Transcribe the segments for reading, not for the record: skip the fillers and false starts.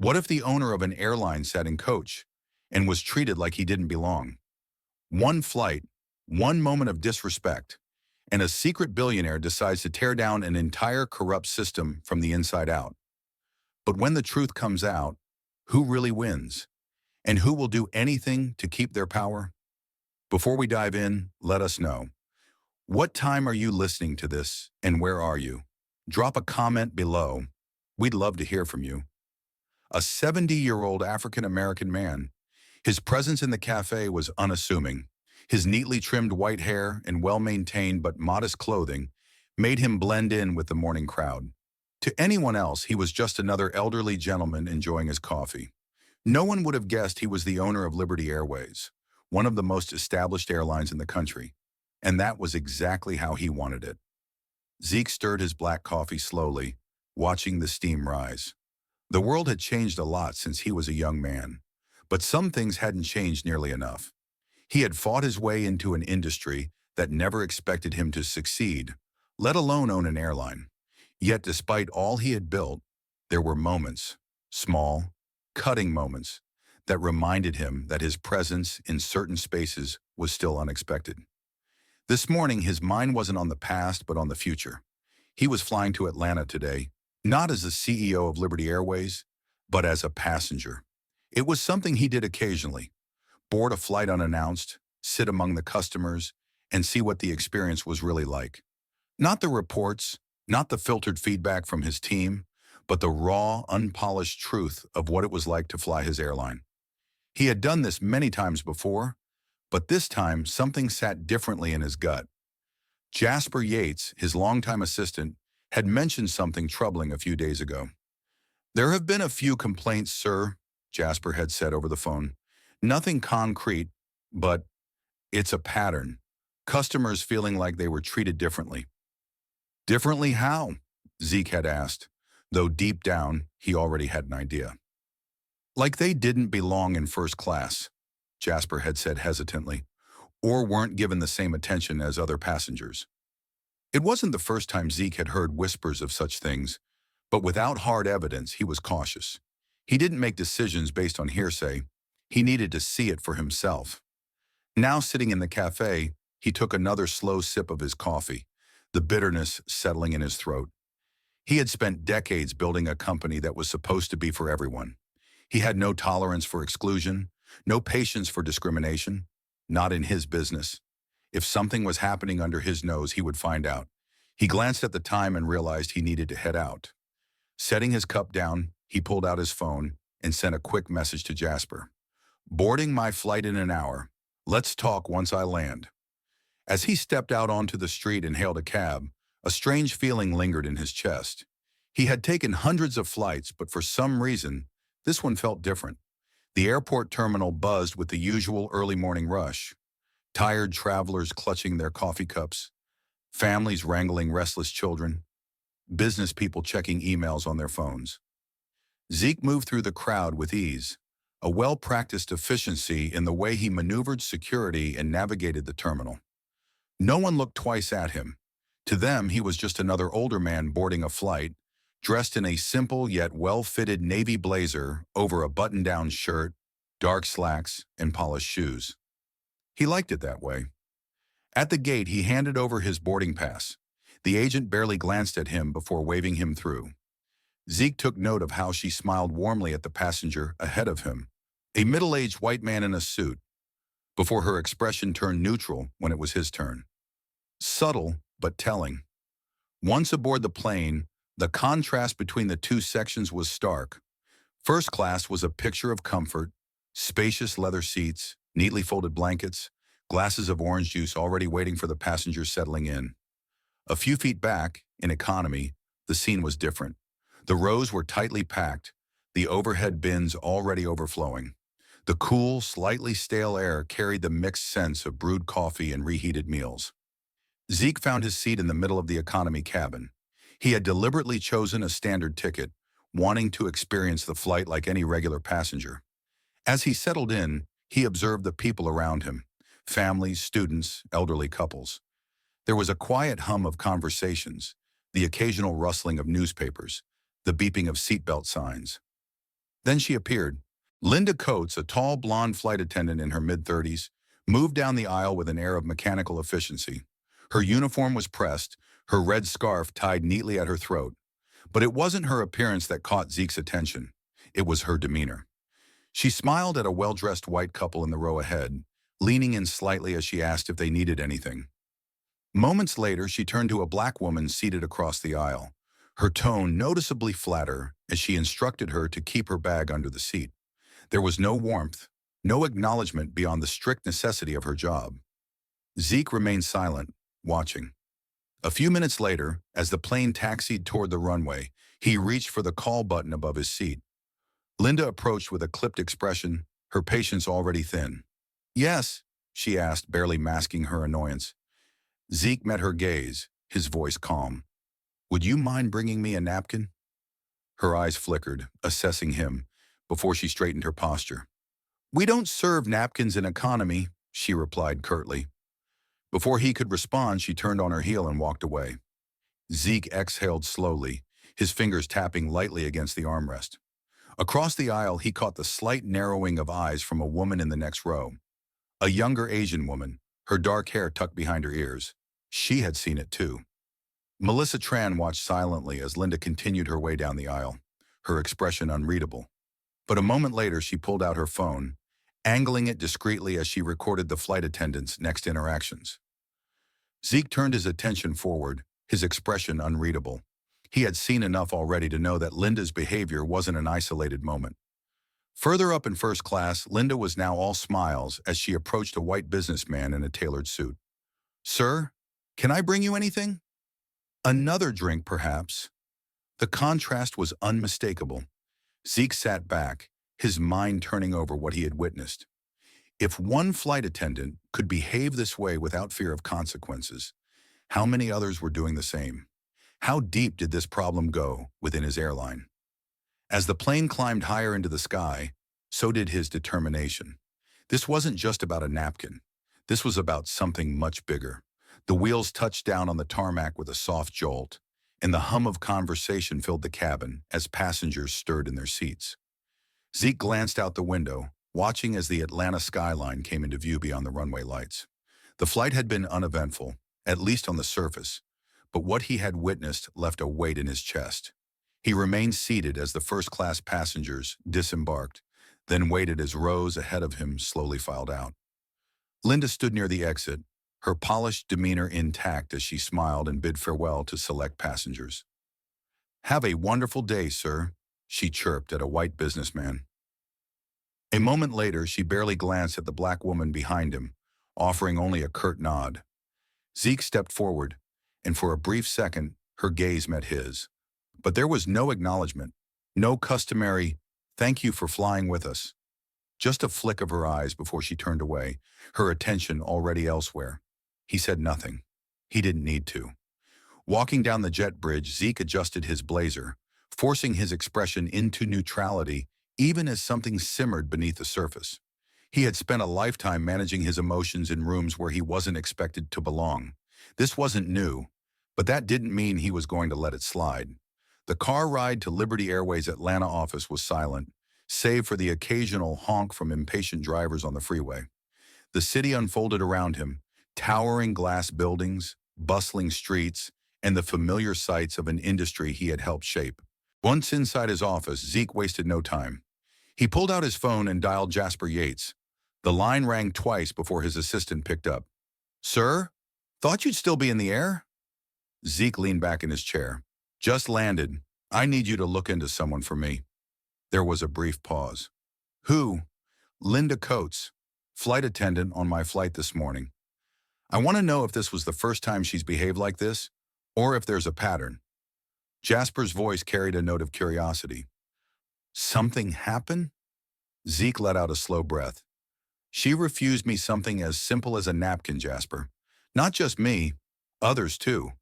What if the owner of an airline sat in coach and was treated like he didn't belong? One flight, one moment of disrespect, and a secret billionaire decides to tear down an entire corrupt system from the inside out. But when the truth comes out, who really wins? And who will do anything to keep their power? Before we dive in, let us know. What time are you listening to this, and where are you? Drop a comment below. We'd love to hear from you. A 70-year-old African-American man. His presence in the cafe was unassuming. His neatly trimmed white hair and well-maintained but modest clothing made him blend in with the morning crowd. To anyone else, he was just another elderly gentleman enjoying his coffee. No one would have guessed he was the owner of Liberty Airways, one of the most established airlines in the country. And that was exactly how he wanted it. Zeke stirred his black coffee slowly, watching the steam rise. The world had changed a lot since he was a young man, but some things hadn't changed nearly enough. He had fought his way into an industry that never expected him to succeed, let alone own an airline. Yet despite all he had built, there were moments, small, cutting moments, that reminded him that his presence in certain spaces was still unexpected. This morning, his mind wasn't on the past, but on the future. He was flying to Atlanta today, not as the CEO of Liberty Airways, but as a passenger. It was something he did occasionally: board a flight unannounced, sit among the customers, and see what the experience was really like. Not the reports, not the filtered feedback from his team, but the raw, unpolished truth of what it was like to fly his airline. He had done this many times before, but this time something sat differently in his gut. Jasper Yates, his longtime assistant, had mentioned something troubling a few days ago. "There have been a few complaints, sir," Jasper had said over the phone. "Nothing concrete, but it's a pattern. Customers feeling like they were treated differently." "Differently how?" Zeke had asked, though deep down he already had an idea. "Like they didn't belong in first class," Jasper had said hesitantly, "or weren't given the same attention as other passengers." It wasn't the first time Zeke had heard whispers of such things, but without hard evidence, he was cautious. He didn't make decisions based on hearsay. He needed to see it for himself. Now, sitting in the cafe, he took another slow sip of his coffee, the bitterness settling in his throat. He had spent decades building a company that was supposed to be for everyone. He had no tolerance for exclusion, no patience for discrimination, not in his business. If something was happening under his nose, he would find out. He glanced at the time and realized he needed to head out. Setting his cup down, he pulled out his phone and sent a quick message to Jasper. "Boarding my flight in an hour. Let's talk once I land." As he stepped out onto the street and hailed a cab, a strange feeling lingered in his chest. He had taken hundreds of flights, but for some reason, this one felt different. The airport terminal buzzed with the usual early morning rush. Tired travelers clutching their coffee cups, families wrangling restless children, business people checking emails on their phones. Zeke moved through the crowd with ease, a well-practiced efficiency in the way he maneuvered security and navigated the terminal. No one looked twice at him. To them, he was just another older man boarding a flight, dressed in a simple yet well-fitted navy blazer over a button-down shirt, dark slacks, and polished shoes. He liked it that way. At the gate, he handed over his boarding pass. The agent barely glanced at him before waving him through. Zeke took note of how she smiled warmly at the passenger ahead of him, a middle-aged white man in a suit, before her expression turned neutral when it was his turn. Subtle, but telling. Once aboard the plane, the contrast between the two sections was stark. First class was a picture of comfort: spacious leather seats, neatly folded blankets, glasses of orange juice already waiting for the passengers settling in. A few feet back, in economy, the scene was different. The rows were tightly packed, the overhead bins already overflowing. The cool, slightly stale air carried the mixed scents of brewed coffee and reheated meals. Zeke found his seat in the middle of the economy cabin. He had deliberately chosen a standard ticket, wanting to experience the flight like any regular passenger. As he settled in, he observed the people around him: families, students, elderly couples. There was a quiet hum of conversations, the occasional rustling of newspapers, the beeping of seatbelt signs. Then she appeared. Linda Coates, a tall blonde flight attendant in her mid-30s, moved down the aisle with an air of mechanical efficiency. Her uniform was pressed, her red scarf tied neatly at her throat. But it wasn't her appearance that caught Zeke's attention. It was her demeanor. She smiled at a well-dressed white couple in the row ahead, leaning in slightly as she asked if they needed anything. Moments later, she turned to a black woman seated across the aisle, her tone noticeably flatter as she instructed her to keep her bag under the seat. There was no warmth, no acknowledgement beyond the strict necessity of her job. Zeke remained silent, watching. A few minutes later, as the plane taxied toward the runway, he reached for the call button above his seat. Linda approached with a clipped expression, her patience already thin. "Yes," she asked, barely masking her annoyance. Zeke met her gaze, his voice calm. "Would you mind bringing me a napkin?" Her eyes flickered, assessing him, before she straightened her posture. "We don't serve napkins in economy," she replied curtly. Before he could respond, she turned on her heel and walked away. Zeke exhaled slowly, his fingers tapping lightly against the armrest. Across the aisle, he caught the slight narrowing of eyes from a woman in the next row. A younger Asian woman, her dark hair tucked behind her ears. She had seen it too. Melissa Tran watched silently as Linda continued her way down the aisle, her expression unreadable. But a moment later, she pulled out her phone, angling it discreetly as she recorded the flight attendant's next interactions. Zeke turned his attention forward, his expression unreadable. He had seen enough already to know that Linda's behavior wasn't an isolated moment. Further up in first class, Linda was now all smiles as she approached a white businessman in a tailored suit. "Sir, can I bring you anything?" "Another drink, perhaps." The contrast was unmistakable. Zeke sat back, his mind turning over what he had witnessed. If one flight attendant could behave this way without fear of consequences, how many others were doing the same? How deep did this problem go within his airline? As the plane climbed higher into the sky, so did his determination. This wasn't just about a napkin. This was about something much bigger. The wheels touched down on the tarmac with a soft jolt, and the hum of conversation filled the cabin as passengers stirred in their seats. Zeke glanced out the window, watching as the Atlanta skyline came into view beyond the runway lights. The flight had been uneventful, at least on the surface, but what he had witnessed left a weight in his chest. He remained seated as the first-class passengers disembarked, then waited as rows ahead of him slowly filed out. Linda stood near the exit, her polished demeanor intact as she smiled and bid farewell to select passengers. "Have a wonderful day, sir," she chirped at a white businessman. A moment later, she barely glanced at the black woman behind him, offering only a curt nod. Zeke stepped forward, and for a brief second, her gaze met his. But there was no acknowledgement, no customary, "Thank you for flying with us." Just a flick of her eyes before she turned away, her attention already elsewhere. He said nothing. He didn't need to. Walking down the jet bridge, Zeke adjusted his blazer, forcing his expression into neutrality even as something simmered beneath the surface. He had spent a lifetime managing his emotions in rooms where he wasn't expected to belong. This wasn't new, but that didn't mean he was going to let it slide. The car ride to Liberty Airways' Atlanta office was silent, save for the occasional honk from impatient drivers on the freeway. The city unfolded around him, towering glass buildings, bustling streets, and the familiar sights of an industry he had helped shape. Once inside his office, Zeke wasted no time. He pulled out his phone and dialed Jasper Yates. The line rang twice before his assistant picked up. "Sir? Thought you'd still be in the air?" Zeke leaned back in his chair. "Just landed. I need you to look into someone for me." There was a brief pause. "Who?" "Linda Coates, flight attendant on my flight this morning. I want to know if this was the first time she's behaved like this, or if there's a pattern." Jasper's voice carried a note of curiosity. "Something happened?" Zeke let out a slow breath. "She refused me something as simple as a napkin, Jasper. Not just me, others too.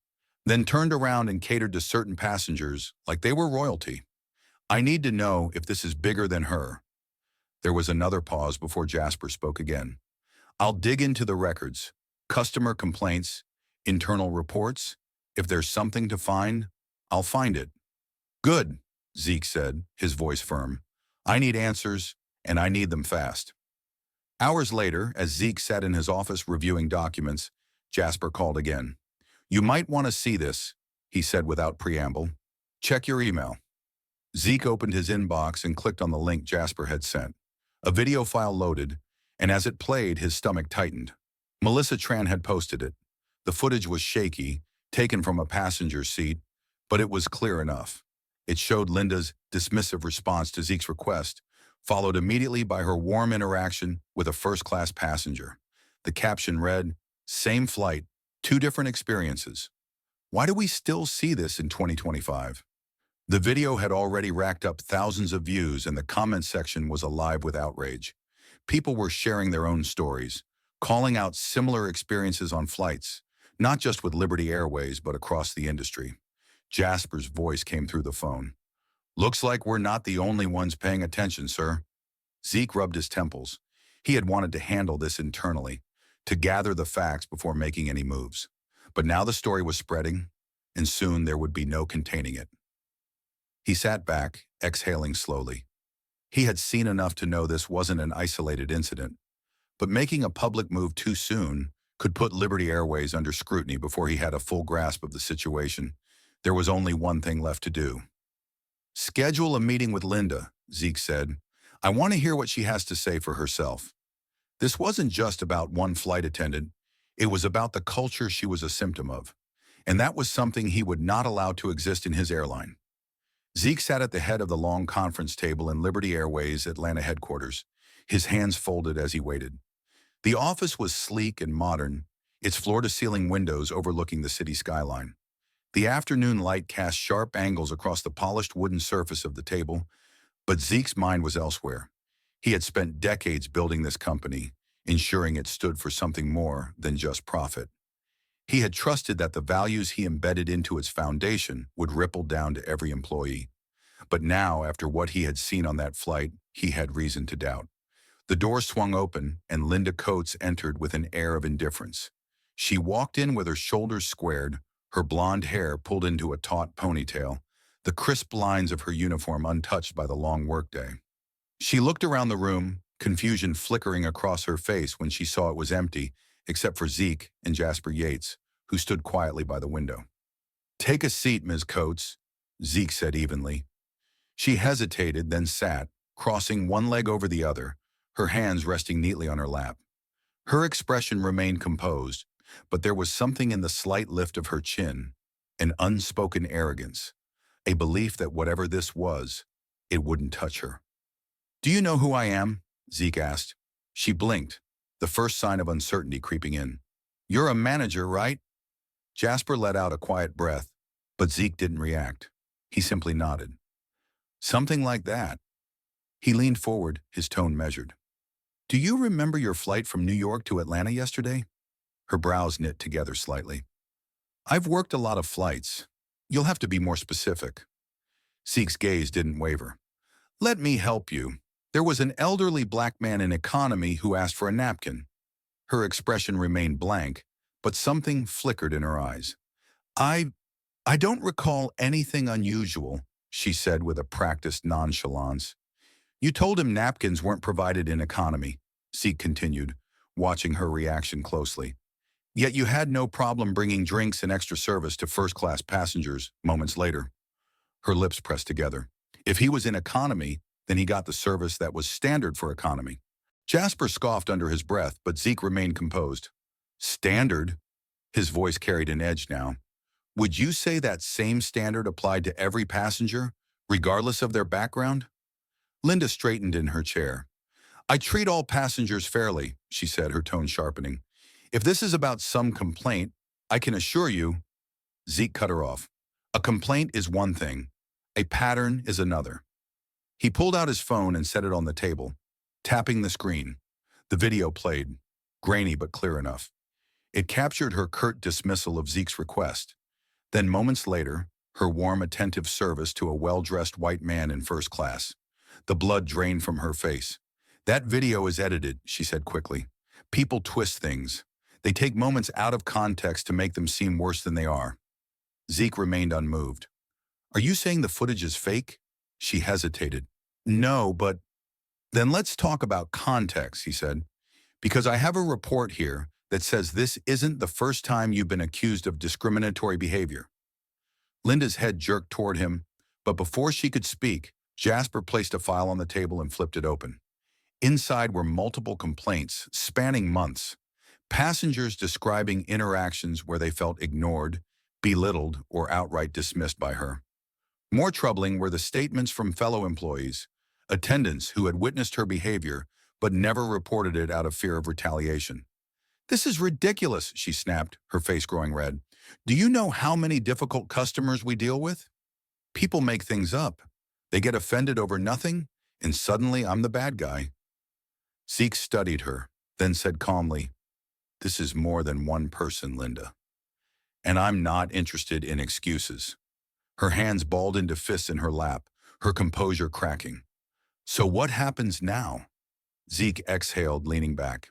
Then turned around and catered to certain passengers like they were royalty. I need to know if this is bigger than her." There was another pause before Jasper spoke again. "I'll dig into the records, customer complaints, internal reports. If there's something to find, I'll find it." "Good," Zeke said, his voice firm. I need answers, and I need them fast. Hours later, as Zeke sat in his office reviewing documents, Jasper called again. You might want to see this, he said without preamble. Check your email. Zeke opened his inbox and clicked on the link Jasper had sent. A video file loaded, and as it played, his stomach tightened. Melissa Tran had posted it. The footage was shaky, taken from a passenger seat, but it was clear enough. It showed Linda's dismissive response to Zeke's request, followed immediately by her warm interaction with a first-class passenger. The caption read, "Same flight, two different experiences." Why do we still see this in 2025? The video had already racked up thousands of views, and the comment section was alive with outrage. People were sharing their own stories, calling out similar experiences on flights, not just with Liberty Airways, but across the industry. Jasper's voice came through the phone. Looks like we're not the only ones paying attention, sir. Zeke rubbed his temples. He had wanted to handle this internally, to gather the facts before making any moves. But now the story was spreading, and soon there would be no containing it. He sat back, exhaling slowly. He had seen enough to know this wasn't an isolated incident, but making a public move too soon could put Liberty Airways under scrutiny before he had a full grasp of the situation. There was only one thing left to do. Schedule a meeting with Linda, Zeke said. I want to hear what she has to say for herself. This wasn't just about one flight attendant. It was about the culture she was a symptom of, and that was something he would not allow to exist in his airline. Zeke sat at the head of the long conference table in Liberty Airways' Atlanta headquarters, his hands folded as he waited. The office was sleek and modern, its floor-to-ceiling windows overlooking the city skyline. The afternoon light cast sharp angles across the polished wooden surface of the table, but Zeke's mind was elsewhere. He had spent decades building this company, ensuring it stood for something more than just profit. He had trusted that the values he embedded into its foundation would ripple down to every employee. But now, after what he had seen on that flight, he had reason to doubt. The door swung open, and Linda Coates entered with an air of indifference. She walked in with her shoulders squared, her blonde hair pulled into a taut ponytail, the crisp lines of her uniform untouched by the long workday. She looked around the room, confusion flickering across her face when she saw it was empty, except for Zeke and Jasper Yates, who stood quietly by the window. Take a seat, Ms. Coates, Zeke said evenly. She hesitated, then sat, crossing one leg over the other, her hands resting neatly on her lap. Her expression remained composed, but there was something in the slight lift of her chin, an unspoken arrogance, a belief that whatever this was, it wouldn't touch her. Do you know who I am? Zeke asked. She blinked, the first sign of uncertainty creeping in. You're a manager, right? Jasper let out a quiet breath, but Zeke didn't react. He simply nodded. Something like that. He leaned forward, his tone measured. Do you remember your flight from New York to Atlanta yesterday? Her brows knit together slightly. I've worked a lot of flights. You'll have to be more specific. Zeke's gaze didn't waver. Let me help you. There was an elderly black man in economy who asked for a napkin. Her expression remained blank, but something flickered in her eyes. I don't recall anything unusual, she said with a practiced nonchalance. You told him napkins weren't provided in economy, Zeke continued, watching her reaction closely. Yet you had no problem bringing drinks and extra service to first-class passengers moments later. Her lips pressed together. If he was in economy, then he got the service that was standard for economy. Jasper scoffed under his breath, but Zeke remained composed. Standard? His voice carried an edge now. Would you say that same standard applied to every passenger, regardless of their background? Linda straightened in her chair. I treat all passengers fairly, she said, her tone sharpening. If this is about some complaint, I can assure you. Zeke cut her off. A complaint is one thing. A pattern is another. He pulled out his phone and set it on the table, tapping the screen. The video played, grainy but clear enough. It captured her curt dismissal of Zeke's request. Then moments later, her warm, attentive service to a well-dressed white man in first class. The blood drained from her face. That video is edited, she said quickly. People twist things. They take moments out of context to make them seem worse than they are. Zeke remained unmoved. Are you saying the footage is fake? She hesitated. No, but then let's talk about context, he said, because I have a report here that says this isn't the first time you've been accused of discriminatory behavior. Linda's head jerked toward him, but before she could speak, Jasper placed a file on the table and flipped it open. Inside were multiple complaints spanning months, passengers describing interactions where they felt ignored, belittled, or outright dismissed by her. More troubling were the statements from fellow employees, attendants who had witnessed her behavior but never reported it out of fear of retaliation. "This is ridiculous," she snapped, her face growing red. "Do you know how many difficult customers we deal with? People make things up. They get offended over nothing, and suddenly I'm the bad guy." Zeke studied her, then said calmly, "This is more than one person, Linda. And I'm not interested in excuses." Her hands balled into fists in her lap, her composure cracking. "So what happens now?" Zeke exhaled, leaning back.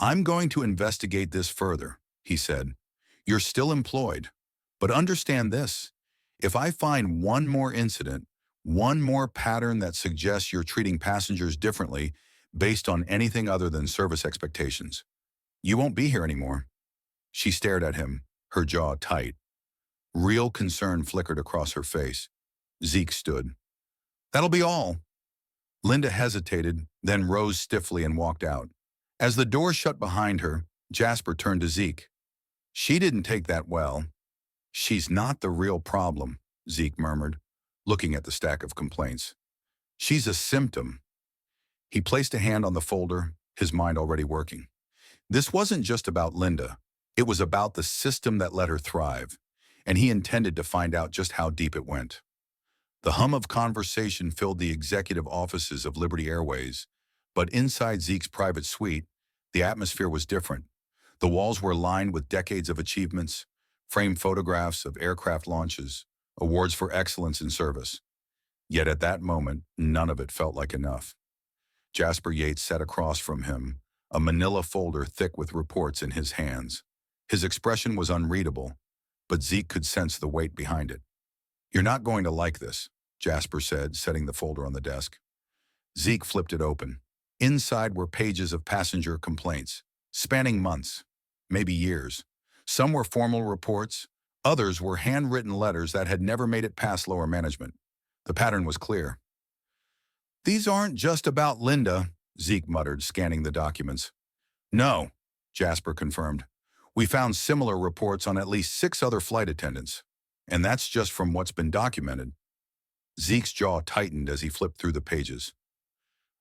"I'm going to investigate this further," he said. "You're still employed, but understand this. If I find one more incident, one more pattern that suggests you're treating passengers differently based on anything other than service expectations, you won't be here anymore." She stared at him, her jaw tight. Real concern flickered across her face. Zeke stood. "That'll be all." Linda hesitated, then rose stiffly and walked out. As the door shut behind her, Jasper turned to Zeke. "She didn't take that well." "She's not the real problem," Zeke murmured, looking at the stack of complaints. "She's a symptom." He placed a hand on the folder, his mind already working. This wasn't just about Linda. It was about the system that let her thrive, and he intended to find out just how deep it went. The hum of conversation filled the executive offices of Liberty Airways, but inside Zeke's private suite, the atmosphere was different. The walls were lined with decades of achievements, framed photographs of aircraft launches, awards for excellence in service. Yet at that moment, none of it felt like enough. Jasper Yates sat across from him, a manila folder thick with reports in his hands. His expression was unreadable, but Zeke could sense the weight behind it. "You're not going to like this," Jasper said, setting the folder on the desk. Zeke flipped it open. Inside were pages of passenger complaints, spanning months, maybe years. Some were formal reports, others were handwritten letters that had never made it past lower management. The pattern was clear. "These aren't just about Linda," Zeke muttered, scanning the documents. "No," Jasper confirmed. "We found similar reports on at least 6 other flight attendants. And that's just from what's been documented." Zeke's jaw tightened as he flipped through the pages.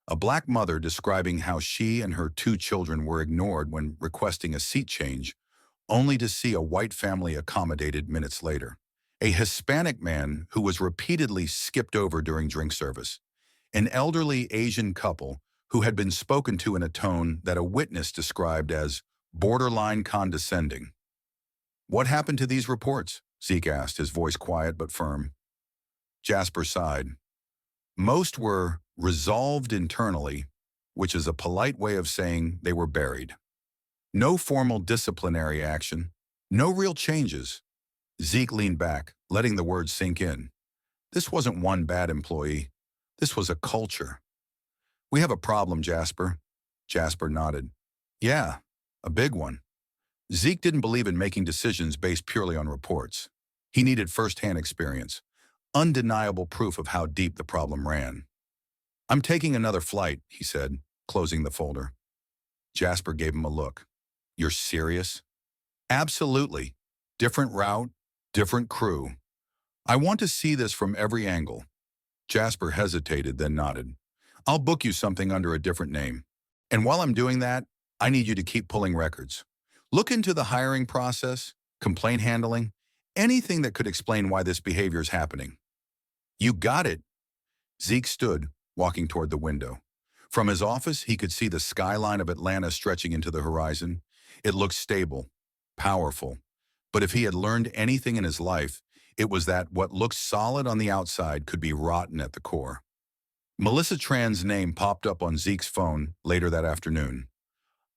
A black mother describing how she and her 2 children were ignored when requesting a seat change, only to see a white family accommodated minutes later. A Hispanic man who was repeatedly skipped over during drink service. An elderly Asian couple who had been spoken to in a tone that a witness described as borderline condescending. "What happened to these reports?" Zeke asked, his voice quiet but firm. Jasper sighed. "Most were resolved internally, which is a polite way of saying they were buried. No formal disciplinary action, no real changes." Zeke leaned back, letting the words sink in. This wasn't one bad employee. This was a culture. "We have a problem, Jasper." Jasper nodded. "Yeah, a big one." Zeke didn't believe in making decisions based purely on reports. He needed first-hand experience, undeniable proof of how deep the problem ran. "I'm taking another flight," he said, closing the folder. Jasper gave him a look. "You're serious?" "Absolutely. Different route, different crew. I want to see this from every angle." Jasper hesitated, then nodded. "I'll book you something under a different name. And while I'm doing that, I need you to keep pulling records. Look into the hiring process, complaint handling, anything that could explain why this behavior is happening." "You got it." Zeke stood, walking toward the window. From his office, he could see the skyline of Atlanta stretching into the horizon. It looked stable, powerful. But if he had learned anything in his life, it was that what looked solid on the outside could be rotten at the core. Melissa Tran's name popped up on Zeke's phone later that afternoon.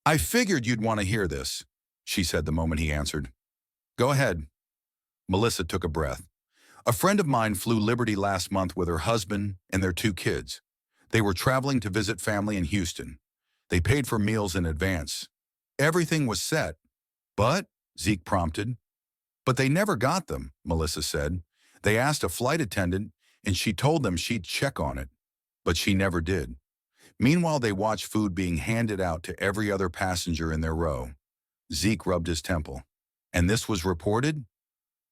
"I figured you'd want to hear this," she said the moment he answered. "Go ahead." Melissa took a breath. "A friend of mine flew Liberty last month with her husband and their 2 kids. They were traveling to visit family in Houston. They paid for meals in advance. Everything was set. But, Zeke prompted. But they never got them, Melissa said. They asked a flight attendant, and she told them she'd check on it. But she never did. Meanwhile, they watched food being handed out to every other passenger in their row. Zeke rubbed his temple. And this was reported?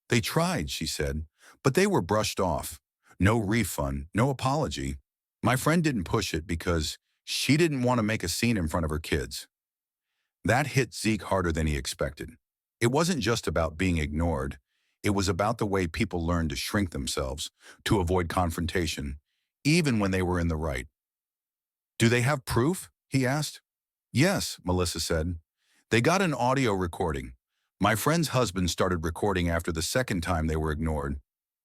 They tried, she said, but they were brushed off. No refund, no apology. My friend didn't push it because she didn't want to make a scene in front of her kids. That hit Zeke harder than he expected. It wasn't just about being ignored. It was about the way people learned to shrink themselves, to avoid confrontation, even when they were in the right. Do they have proof? He asked. Yes, Melissa said. They got an audio recording. My friend's husband started recording after the second time they were ignored.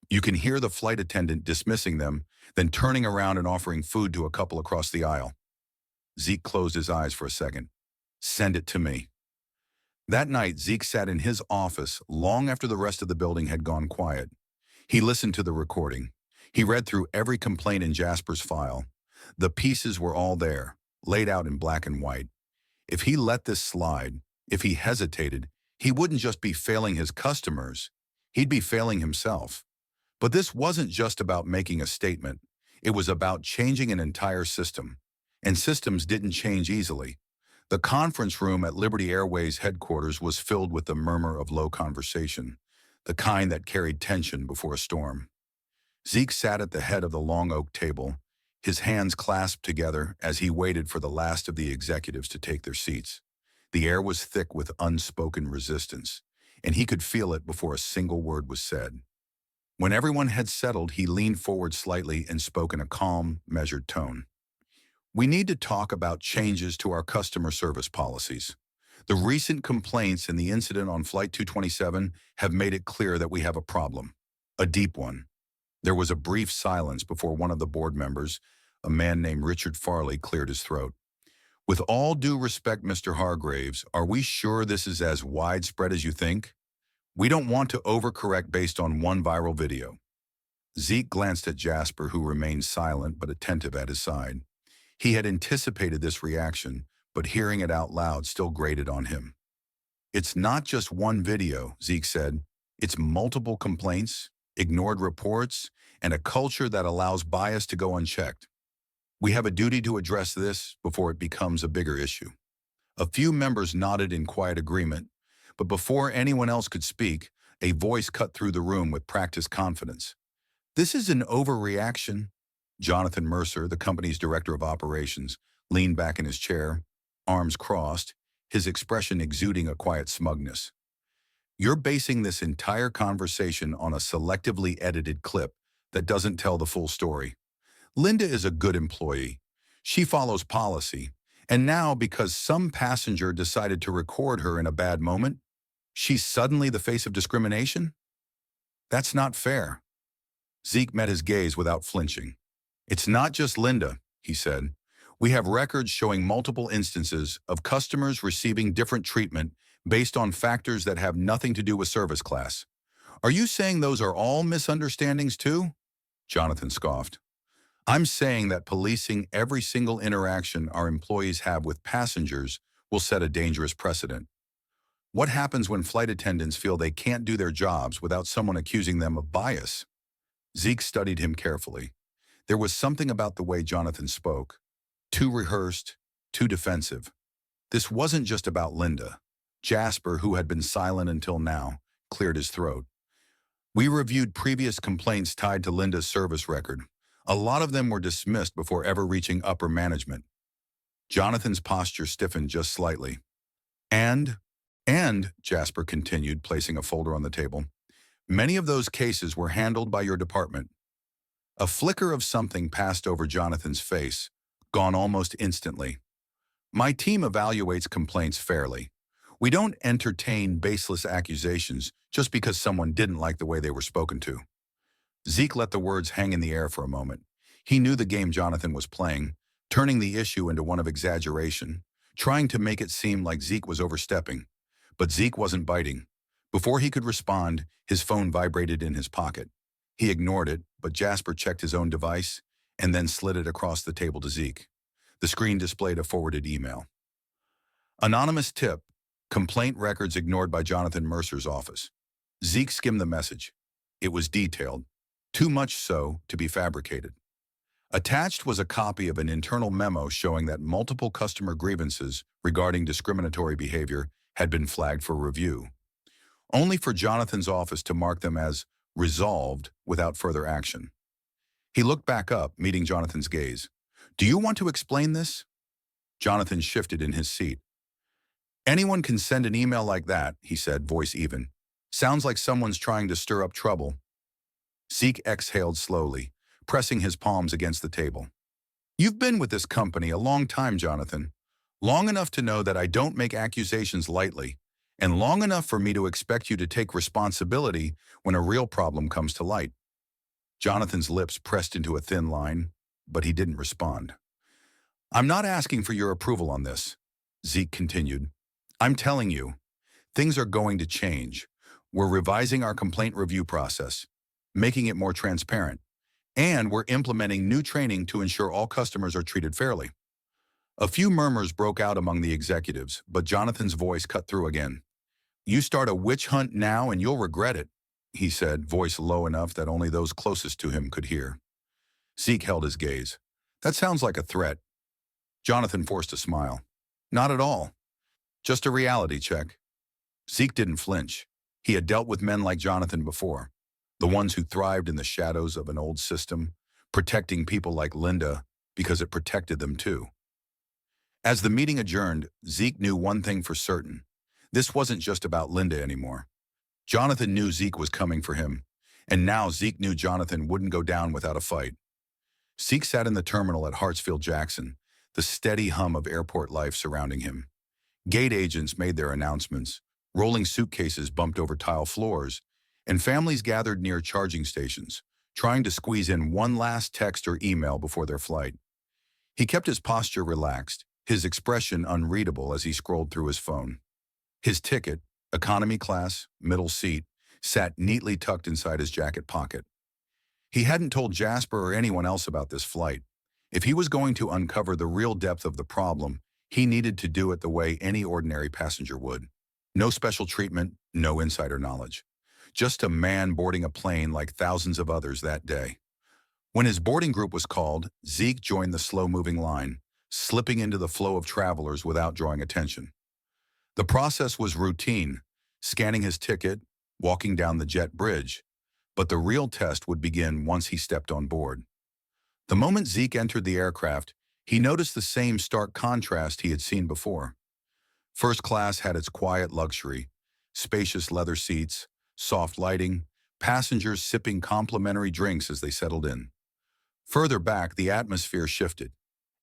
You can hear the flight attendant dismissing them, then turning around and offering food to a couple across the aisle. Zeke closed his eyes for a second. Send it to me. That night, Zeke sat in his office long after the rest of the building had gone quiet. He listened to the recording. He read through every complaint in Jasper's file. The pieces were all there, laid out in black and white. If he let this slide, if he hesitated, he wouldn't just be failing his customers, he'd be failing himself. But this wasn't just about making a statement. It was about changing an entire system. And systems didn't change easily. The conference room at Liberty Airways headquarters was filled with the murmur of low conversation, the kind that carried tension before a storm. Zeke sat at the head of the long oak table, his hands clasped together as he waited for the last of the executives to take their seats. The air was thick with unspoken resistance, and he could feel it before a single word was said. When everyone had settled, he leaned forward slightly and spoke in a calm, measured tone. We need to talk about changes to our customer service policies. The recent complaints and the incident on Flight 227 have made it clear that we have a problem, a deep one. There was a brief silence before one of the board members, a man named Richard Farley, cleared his throat. With all due respect, Mr. Hargraves, are we sure this is as widespread as you think? We don't want to overcorrect based on one viral video. Zeke glanced at Jasper, who remained silent but attentive at his side. He had anticipated this reaction, but hearing it out loud still grated on him. It's not just one video, Zeke said. It's multiple complaints, ignored reports, and a culture that allows bias to go unchecked. We have a duty to address this before it becomes a bigger issue. A few members nodded in quiet agreement, but before anyone else could speak, a voice cut through the room with practiced confidence. This is an overreaction. Jonathan Mercer, the company's director of operations, leaned back in his chair, arms crossed, his expression exuding a quiet smugness. You're basing this entire conversation on a selectively edited clip that doesn't tell the full story. Linda is a good employee. She follows policy. And now, because some passenger decided to record her in a bad moment, she's suddenly the face of discrimination? That's not fair. Zeke met his gaze without flinching. It's not just Linda, he said. We have records showing multiple instances of customers receiving different treatment based on factors that have nothing to do with service class. Are you saying those are all misunderstandings too? Jonathan scoffed. I'm saying that policing every single interaction our employees have with passengers will set a dangerous precedent. What happens when flight attendants feel they can't do their jobs without someone accusing them of bias? Zeke studied him carefully. There was something about the way Jonathan spoke. Too rehearsed, too defensive. This wasn't just about Linda. Jasper, who had been silent until now, cleared his throat. We reviewed previous complaints tied to Linda's service record. A lot of them were dismissed before ever reaching upper management. Jonathan's posture stiffened just slightly. And, Jasper continued, placing a folder on the table, many of those cases were handled by your department. A flicker of something passed over Jonathan's face, gone almost instantly. My team evaluates complaints fairly. We don't entertain baseless accusations just because someone didn't like the way they were spoken to. Zeke let the words hang in the air for a moment. He knew the game Jonathan was playing, turning the issue into one of exaggeration, trying to make it seem like Zeke was overstepping. But Zeke wasn't biting. Before he could respond, his phone vibrated in his pocket. He ignored it, but Jasper checked his own device, and then slid it across the table to Zeke. The screen displayed a forwarded email. Anonymous tip, complaint records ignored by Jonathan Mercer's office. Zeke skimmed the message. It was detailed, too much so to be fabricated. Attached was a copy of an internal memo showing that multiple customer grievances regarding discriminatory behavior had been flagged for review, only for Jonathan's office to mark them as resolved without further action. He looked back up, meeting Jonathan's gaze. "Do you want to explain this?" Jonathan shifted in his seat. "Anyone can send an email like that," he said, voice even. "Sounds like someone's trying to stir up trouble." Zeke exhaled slowly, pressing his palms against the table. "You've been with this company a long time, Jonathan. Long enough to know that I don't make accusations lightly, and long enough for me to expect you to take responsibility when a real problem comes to light." Jonathan's lips pressed into a thin line, but he didn't respond. "I'm not asking for your approval on this," Zeke continued. "I'm telling you, things are going to change. We're revising our complaint review process, making it more transparent, and we're implementing new training to ensure all customers are treated fairly." A few murmurs broke out among the executives, but Jonathan's voice cut through again. "You start a witch hunt now and you'll regret it," he said, voice low enough that only those closest to him could hear. Zeke held his gaze. "That sounds like a threat." Jonathan forced a smile. "Not at all. Just a reality check." Zeke didn't flinch. He had dealt with men like Jonathan before, the ones who thrived in the shadows of an old system, protecting people like Linda because it protected them too. As the meeting adjourned, Zeke knew one thing for certain. This wasn't just about Linda anymore. Jonathan knew Zeke was coming for him, and now Zeke knew Jonathan wouldn't go down without a fight. Zeke sat in the terminal at Hartsfield-Jackson, the steady hum of airport life surrounding him. Gate agents made their announcements, rolling suitcases bumped over tile floors, and families gathered near charging stations, trying to squeeze in one last text or email before their flight. He kept his posture relaxed, his expression unreadable as he scrolled through his phone. His ticket, economy class, middle seat, sat neatly tucked inside his jacket pocket. He hadn't told Jasper or anyone else about this flight. If he was going to uncover the real depth of the problem, he needed to do it the way any ordinary passenger would. No special treatment, no insider knowledge. Just a man boarding a plane like thousands of others that day. When his boarding group was called, Zeke joined the slow-moving line, slipping into the flow of travelers without drawing attention. The process was routine, scanning his ticket, walking down the jet bridge, but the real test would begin once he stepped on board. The moment Zeke entered the aircraft, he noticed the same stark contrast he had seen before. First class had its quiet luxury, spacious leather seats, soft lighting, passengers sipping complimentary drinks as they settled in. Further back, the atmosphere shifted.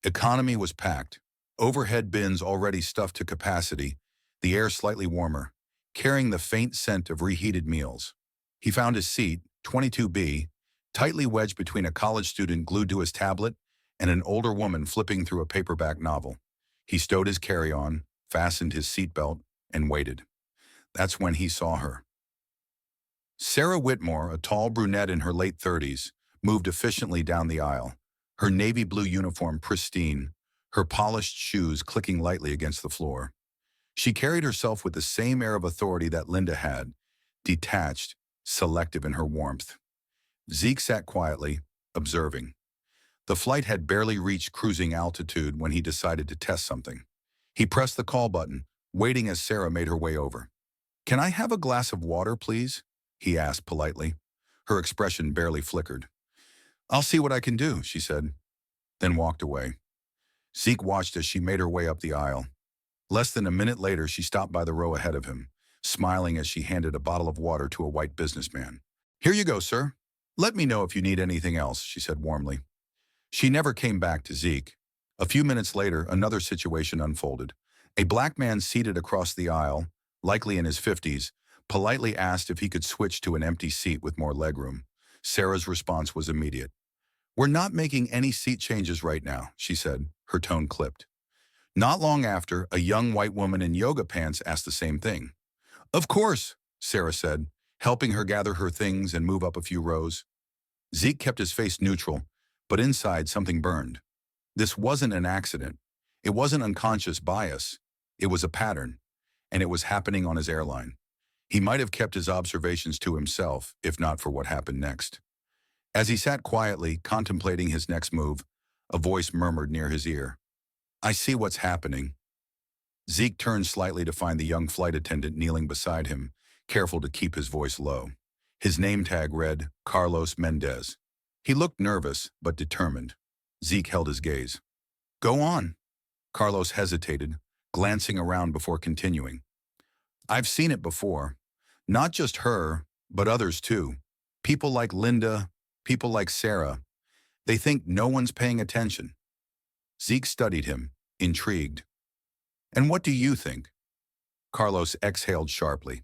Economy was packed, overhead bins already stuffed to capacity, the air slightly warmer, carrying the faint scent of reheated meals. He found his seat, 22B, tightly wedged between a college student glued to his tablet and an older woman flipping through a paperback novel. He stowed his carry-on, fastened his seatbelt, and waited. That's when he saw her. Sarah Whitmore, a tall brunette in her late 30s, moved efficiently down the aisle, her navy blue uniform pristine, her polished shoes clicking lightly against the floor. She carried herself with the same air of authority that Linda had, detached, selective in her warmth. Zeke sat quietly, observing. The flight had barely reached cruising altitude when he decided to test something. He pressed the call button, waiting as Sarah made her way over. "Can I have a glass of water, please?" he asked politely. Her expression barely flickered. "I'll see what I can do," she said, then walked away. Zeke watched as she made her way up the aisle. Less than a minute later, she stopped by the row ahead of him, smiling as she handed a bottle of water to a white businessman. "Here you go, sir. Let me know if you need anything else," she said warmly. She never came back to Zeke. A few minutes later, another situation unfolded. A black man seated across the aisle, likely in his 50s, politely asked if he could switch to an empty seat with more legroom. Sarah's response was immediate. "We're not making any seat changes right now," she said, her tone clipped. Not long after, a young white woman in yoga pants asked the same thing. "Of course," Sarah said, helping her gather her things and move up a few rows. Zeke kept his face neutral, but inside something burned. This wasn't an accident. It wasn't unconscious bias. It was a pattern, and it was happening on his airline. He might have kept his observations to himself, if not for what happened next. As he sat quietly, contemplating his next move, a voice murmured near his ear, "I see what's happening." Zeke turned slightly to find the young flight attendant kneeling beside him, careful to keep his voice low. His name tag read, Carlos Mendez. He looked nervous, but determined. Zeke held his gaze. "Go on." Carlos hesitated, glancing around before continuing. "I've seen it before. Not just her, but others too. People like Linda, people like Sarah. They think no one's paying attention." Zeke studied him, intrigued. "And what do you think?" Carlos exhaled sharply.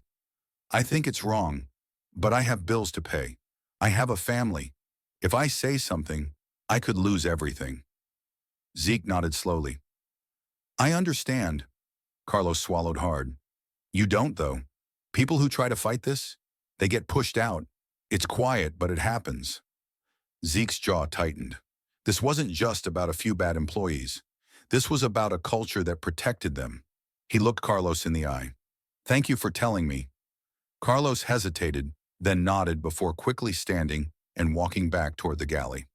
"I think it's wrong, but I have bills to pay. I have a family. If I say something, I could lose everything." Zeke nodded slowly. "I understand." Carlos swallowed hard. "You don't, though. People who try to fight this, they get pushed out. It's quiet, but it happens." Zeke's jaw tightened. This wasn't just about a few bad employees. This was about a culture that protected them. He looked Carlos in the eye. "Thank you for telling me." Carlos hesitated, then nodded before quickly standing and walking back toward the galley.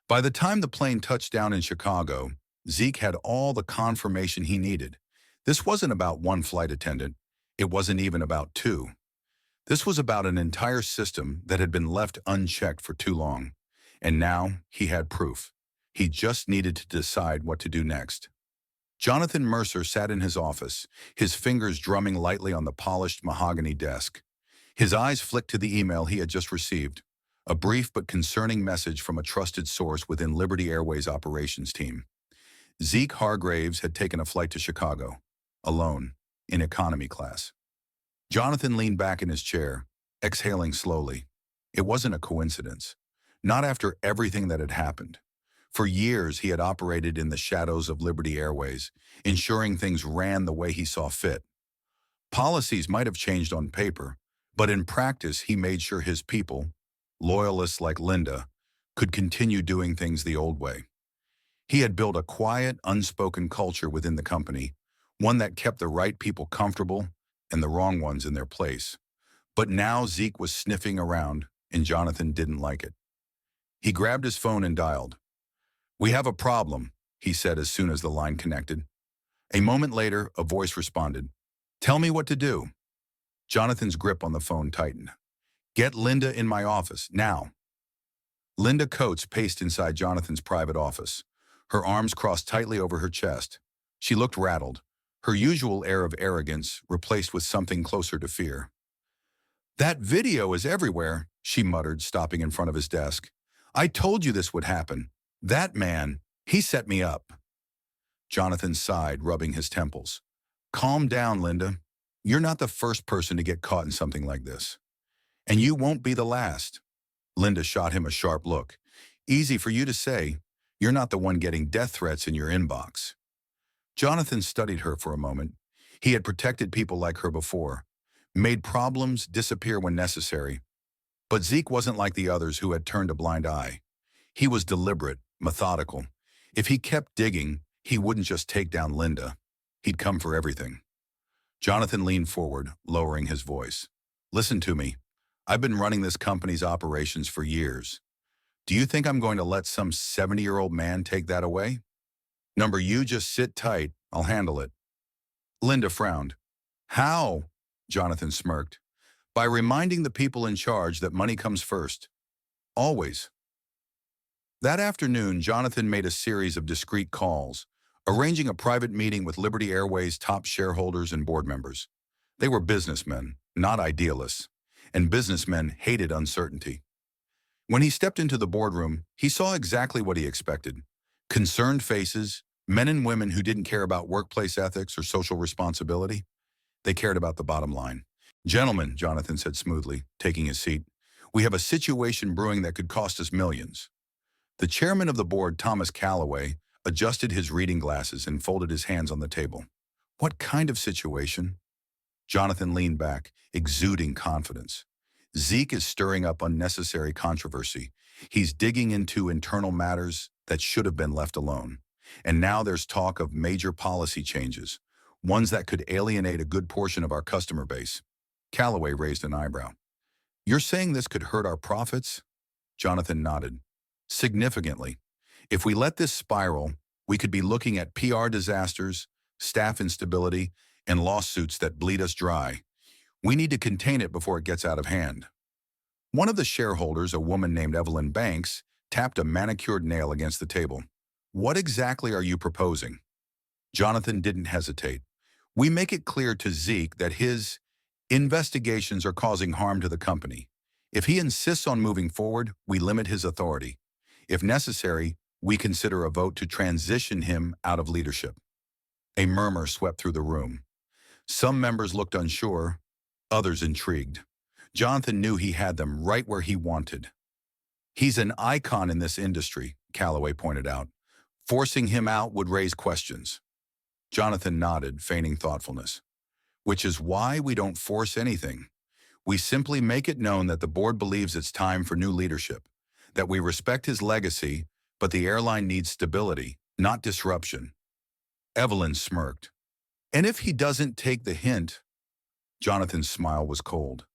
By the time the plane touched down in Chicago, Zeke had all the confirmation he needed. This wasn't about one flight attendant. It wasn't even about two. This was about an entire system that had been left unchecked for too long. And now he had proof. He just needed to decide what to do next. Jonathan Mercer sat in his office, his fingers drumming lightly on the polished mahogany desk. His eyes flicked to the email he had just received, a brief but concerning message from a trusted source within Liberty Airways operations team. Zeke Hargraves had taken a flight to Chicago, alone, in economy class. Jonathan leaned back in his chair, exhaling slowly. It wasn't a coincidence. Not after everything that had happened. For years, he had operated in the shadows of Liberty Airways, ensuring things ran the way he saw fit. Policies might have changed on paper, but in practice, he made sure his people, loyalists like Linda, could continue doing things the old way. He had built a quiet, unspoken culture within the company, one that kept the right people comfortable and the wrong ones in their place. But now Zeke was sniffing around, and Jonathan didn't like it. He grabbed his phone and dialed. "We have a problem," he said as soon as the line connected. A moment later, a voice responded. "Tell me what to do." Jonathan's grip on the phone tightened. "Get Linda in my office, now." Linda Coates paced inside Jonathan's private office, her arms crossed tightly over her chest. She looked rattled, her usual air of arrogance replaced with something closer to fear. "That video is everywhere," she muttered, stopping in front of his desk. "I told you this would happen. That man, he set me up." Jonathan sighed, rubbing his temples. "Calm down, Linda. You're not the first person to get caught in something like this. And you won't be the last." Linda shot him a sharp look. "Easy for you to say. You're not the one getting death threats in your inbox." Jonathan studied her for a moment. He had protected people like her before, made problems disappear when necessary. But Zeke wasn't like the others who had turned a blind eye. He was deliberate, methodical. If he kept digging, he wouldn't just take down Linda. He'd come for everything. Jonathan leaned forward, lowering his voice. "Listen to me. I've been running this company's operations for years. Do you think I'm going to let some 70-year-old man take that away? Number, you just sit tight. I'll handle it." Linda frowned. "How?" Jonathan smirked. "By reminding the people in charge that money comes first. Always." That afternoon, Jonathan made a series of discreet calls, arranging a private meeting with Liberty Airways' top shareholders and board members. They were businessmen, not idealists, and businessmen hated uncertainty. When he stepped into the boardroom, he saw exactly what he expected. Concerned faces, men and women who didn't care about workplace ethics or social responsibility. They cared about the bottom line. "Gentlemen," Jonathan said smoothly, taking his seat, "we have a situation brewing that could cost us millions." The chairman of the board, Thomas Calloway, adjusted his reading glasses and folded his hands on the table. "What kind of situation?" Jonathan leaned back, exuding confidence. "Zeke is stirring up unnecessary controversy. He's digging into internal matters that should have been left alone. And now there's talk of major policy changes, ones that could alienate a good portion of our customer base. Calloway raised an eyebrow. You're saying this could hurt our profits? Jonathan nodded. Significantly. If we let this spiral, we could be looking at PR disasters, staff instability, and lawsuits that bleed us dry. We need to contain it before it gets out of hand. One of the shareholders, a woman named Evelyn Banks, tapped a manicured nail against the table. What exactly are you proposing? Jonathan didn't hesitate. We make it clear to Zeke that his investigations are causing harm to the company. If he insists on moving forward, we limit his authority. If necessary, we consider a vote to transition him out of leadership. A murmur swept through the room. Some members looked unsure, others intrigued. Jonathan knew he had them right where he wanted. He's an icon in this industry, Calloway pointed out. Forcing him out would raise questions. Jonathan nodded, feigning thoughtfulness. Which is why we don't force anything. We simply make it known that the board believes it's time for new leadership, that we respect his legacy, but the airline needs stability, not disruption. Evelyn smirked. And if he doesn't take the hint? Jonathan's smile was cold.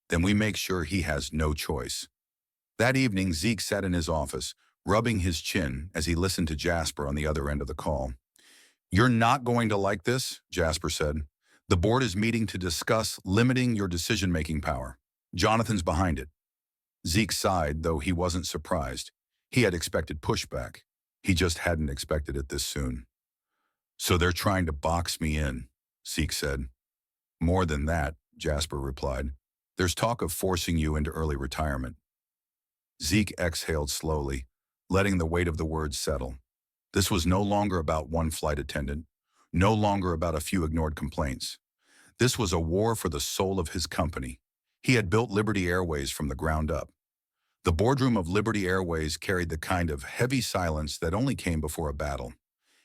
Then we make sure he has no choice. That evening, Zeke sat in his office, rubbing his chin as he listened to Jasper on the other end of the call. You're not going to like this, Jasper said. The board is meeting to discuss limiting your decision-making power. Jonathan's behind it. Zeke sighed, though he wasn't surprised. He had expected pushback. He just hadn't expected it this soon. So they're trying to box me in, Zeke said. More than that, Jasper replied. There's talk of forcing you into early retirement. Zeke exhaled slowly, letting the weight of the words settle. This was no longer about one flight attendant, no longer about a few ignored complaints. This was a war for the soul of his company. He had built Liberty Airways from the ground up. The boardroom of Liberty Airways carried the kind of heavy silence that only came before a battle.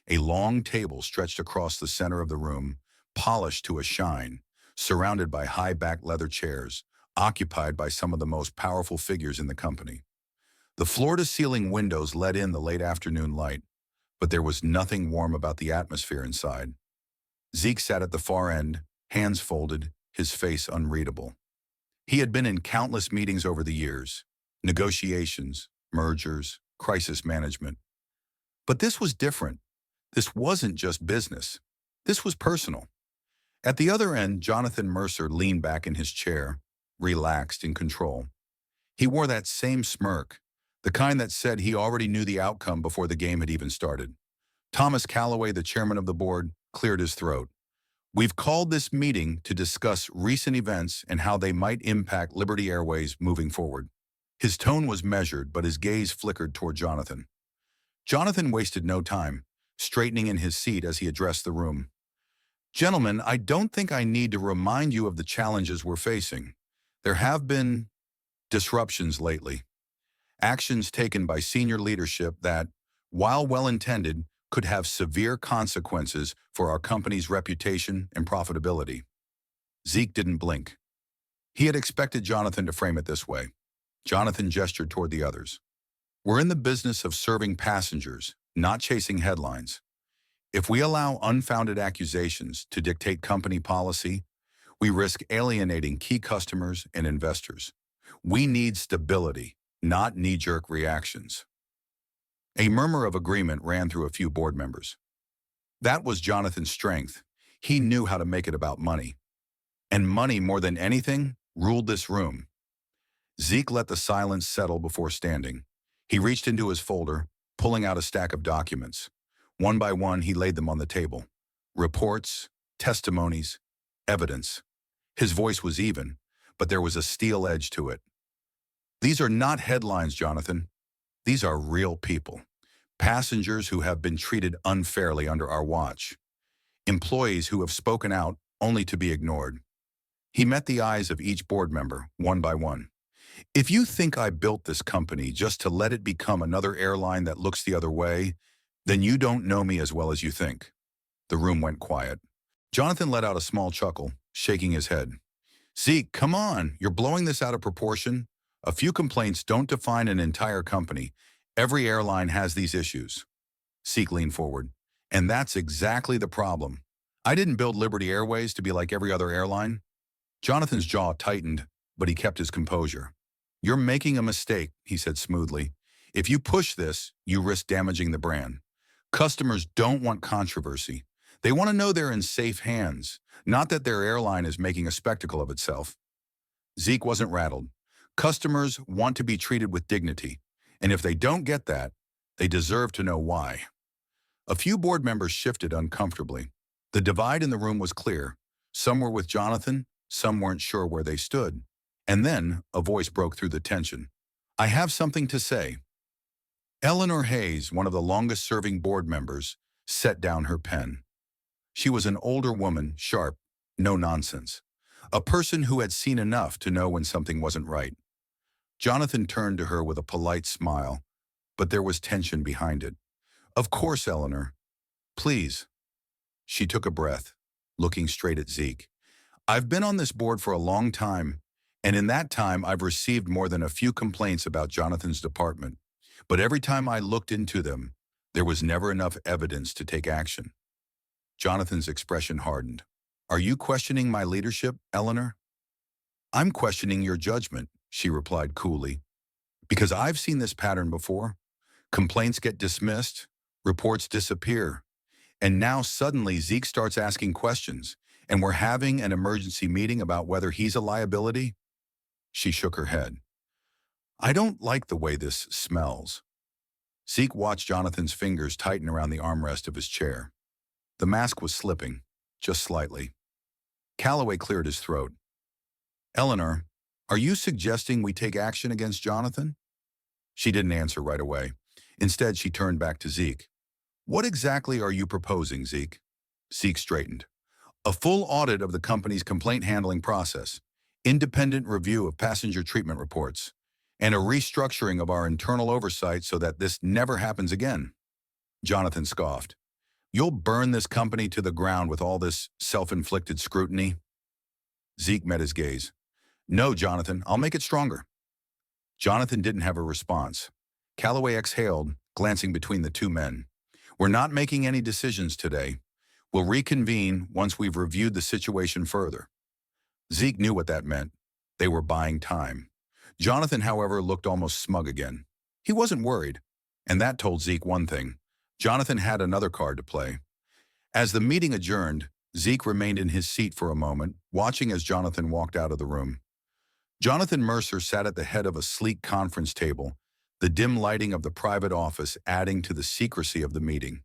A long table stretched across the center of the room, polished to a shine, surrounded by high-backed leather chairs, occupied by some of the most powerful figures in the company. The floor-to-ceiling windows let in the late afternoon light, but there was nothing warm about the atmosphere inside. Zeke sat at the far end, hands folded, his face unreadable. He had been in countless meetings over the years, negotiations, mergers, crisis management. But this was different. This wasn't just business. This was personal. At the other end, Jonathan Mercer leaned back in his chair, relaxed, in control. He wore that same smirk, the kind that said he already knew the outcome before the game had even started. Thomas Calloway, the chairman of the board, cleared his throat. We've called this meeting to discuss recent events and how they might impact Liberty Airways moving forward. His tone was measured, but his gaze flickered toward Jonathan. Jonathan wasted no time, straightening in his seat as he addressed the room. Gentlemen, I don't think I need to remind you of the challenges we're facing. There have been disruptions lately. Actions taken by senior leadership that, while well-intended, could have severe consequences for our company's reputation and profitability. Zeke didn't blink. He had expected Jonathan to frame it this way. Jonathan gestured toward the others. We're in the business of serving passengers, not chasing headlines. If we allow unfounded accusations to dictate company policy, we risk alienating key customers and investors. We need stability, not knee-jerk reactions. A murmur of agreement ran through a few board members. That was Jonathan's strength. He knew how to make it about money. And money, more than anything, ruled this room. Zeke let the silence settle before standing. He reached into his folder, pulling out a stack of documents. One by one, he laid them on the table. Reports, testimonies, evidence. His voice was even, but there was a steel edge to it. These are not headlines, Jonathan. These are real people. Passengers who have been treated unfairly under our watch. Employees who have spoken out only to be ignored. He met the eyes of each board member, one by one. If you think I built this company just to let it become another airline that looks the other way, then you don't know me as well as you think. The room went quiet. Jonathan let out a small chuckle, shaking his head. Zeke, come on, you're blowing this out of proportion. A few complaints don't define an entire company. Every airline has these issues. Zeke leaned forward. And that's exactly the problem. I didn't build Liberty Airways to be like every other airline. Jonathan's jaw tightened, but he kept his composure. You're making a mistake, he said smoothly. If you push this, you risk damaging the brand. Customers don't want controversy. They want to know they're in safe hands, not that their airline is making a spectacle of itself. Zeke wasn't rattled. Customers want to be treated with dignity, and if they don't get that, they deserve to know why. A few board members shifted uncomfortably. The divide in the room was clear. Some were with Jonathan, some weren't sure where they stood. And then a voice broke through the tension. I have something to say. Eleanor Hayes, one of the longest-serving board members, set down her pen. She was an older woman, sharp, no nonsense. A person who had seen enough to know when something wasn't right. Jonathan turned to her with a polite smile, but there was tension behind it. Of course, Eleanor. Please. She took a breath, looking straight at Zeke. I've been on this board for a long time, and in that time I've received more than a few complaints about Jonathan's department. But every time I looked into them, there was never enough evidence to take action. Jonathan's expression hardened. Are you questioning my leadership, Eleanor? I'm questioning your judgment, she replied coolly. Because I've seen this pattern before. Complaints get dismissed, reports disappear, and now suddenly Zeke starts asking questions, and we're having an emergency meeting about whether he's a liability? She shook her head. I don't like the way this smells. Zeke watched Jonathan's fingers tighten around the armrest of his chair. The mask was slipping, just slightly. Calloway cleared his throat. Eleanor, are you suggesting we take action against Jonathan? She didn't answer right away. Instead, she turned back to Zeke. What exactly are you proposing, Zeke? Zeke straightened. A full audit of the company's complaint handling process, independent review of passenger treatment reports, and a restructuring of our internal oversight so that this never happens again. Jonathan scoffed. You'll burn this company to the ground with all this self-inflicted scrutiny? Zeke met his gaze. No, Jonathan, I'll make it stronger. Jonathan didn't have a response. Calloway exhaled, glancing between the two men. We're not making any decisions today. We'll reconvene once we've reviewed the situation further. Zeke knew what that meant. They were buying time. Jonathan, however, looked almost smug again. He wasn't worried, and that told Zeke one thing. Jonathan had another card to play. As the meeting adjourned, Zeke remained in his seat for a moment, watching as Jonathan walked out of the room. Jonathan Mercer sat at the head of a sleek conference table, the dim lighting of the private office adding to the secrecy of the meeting.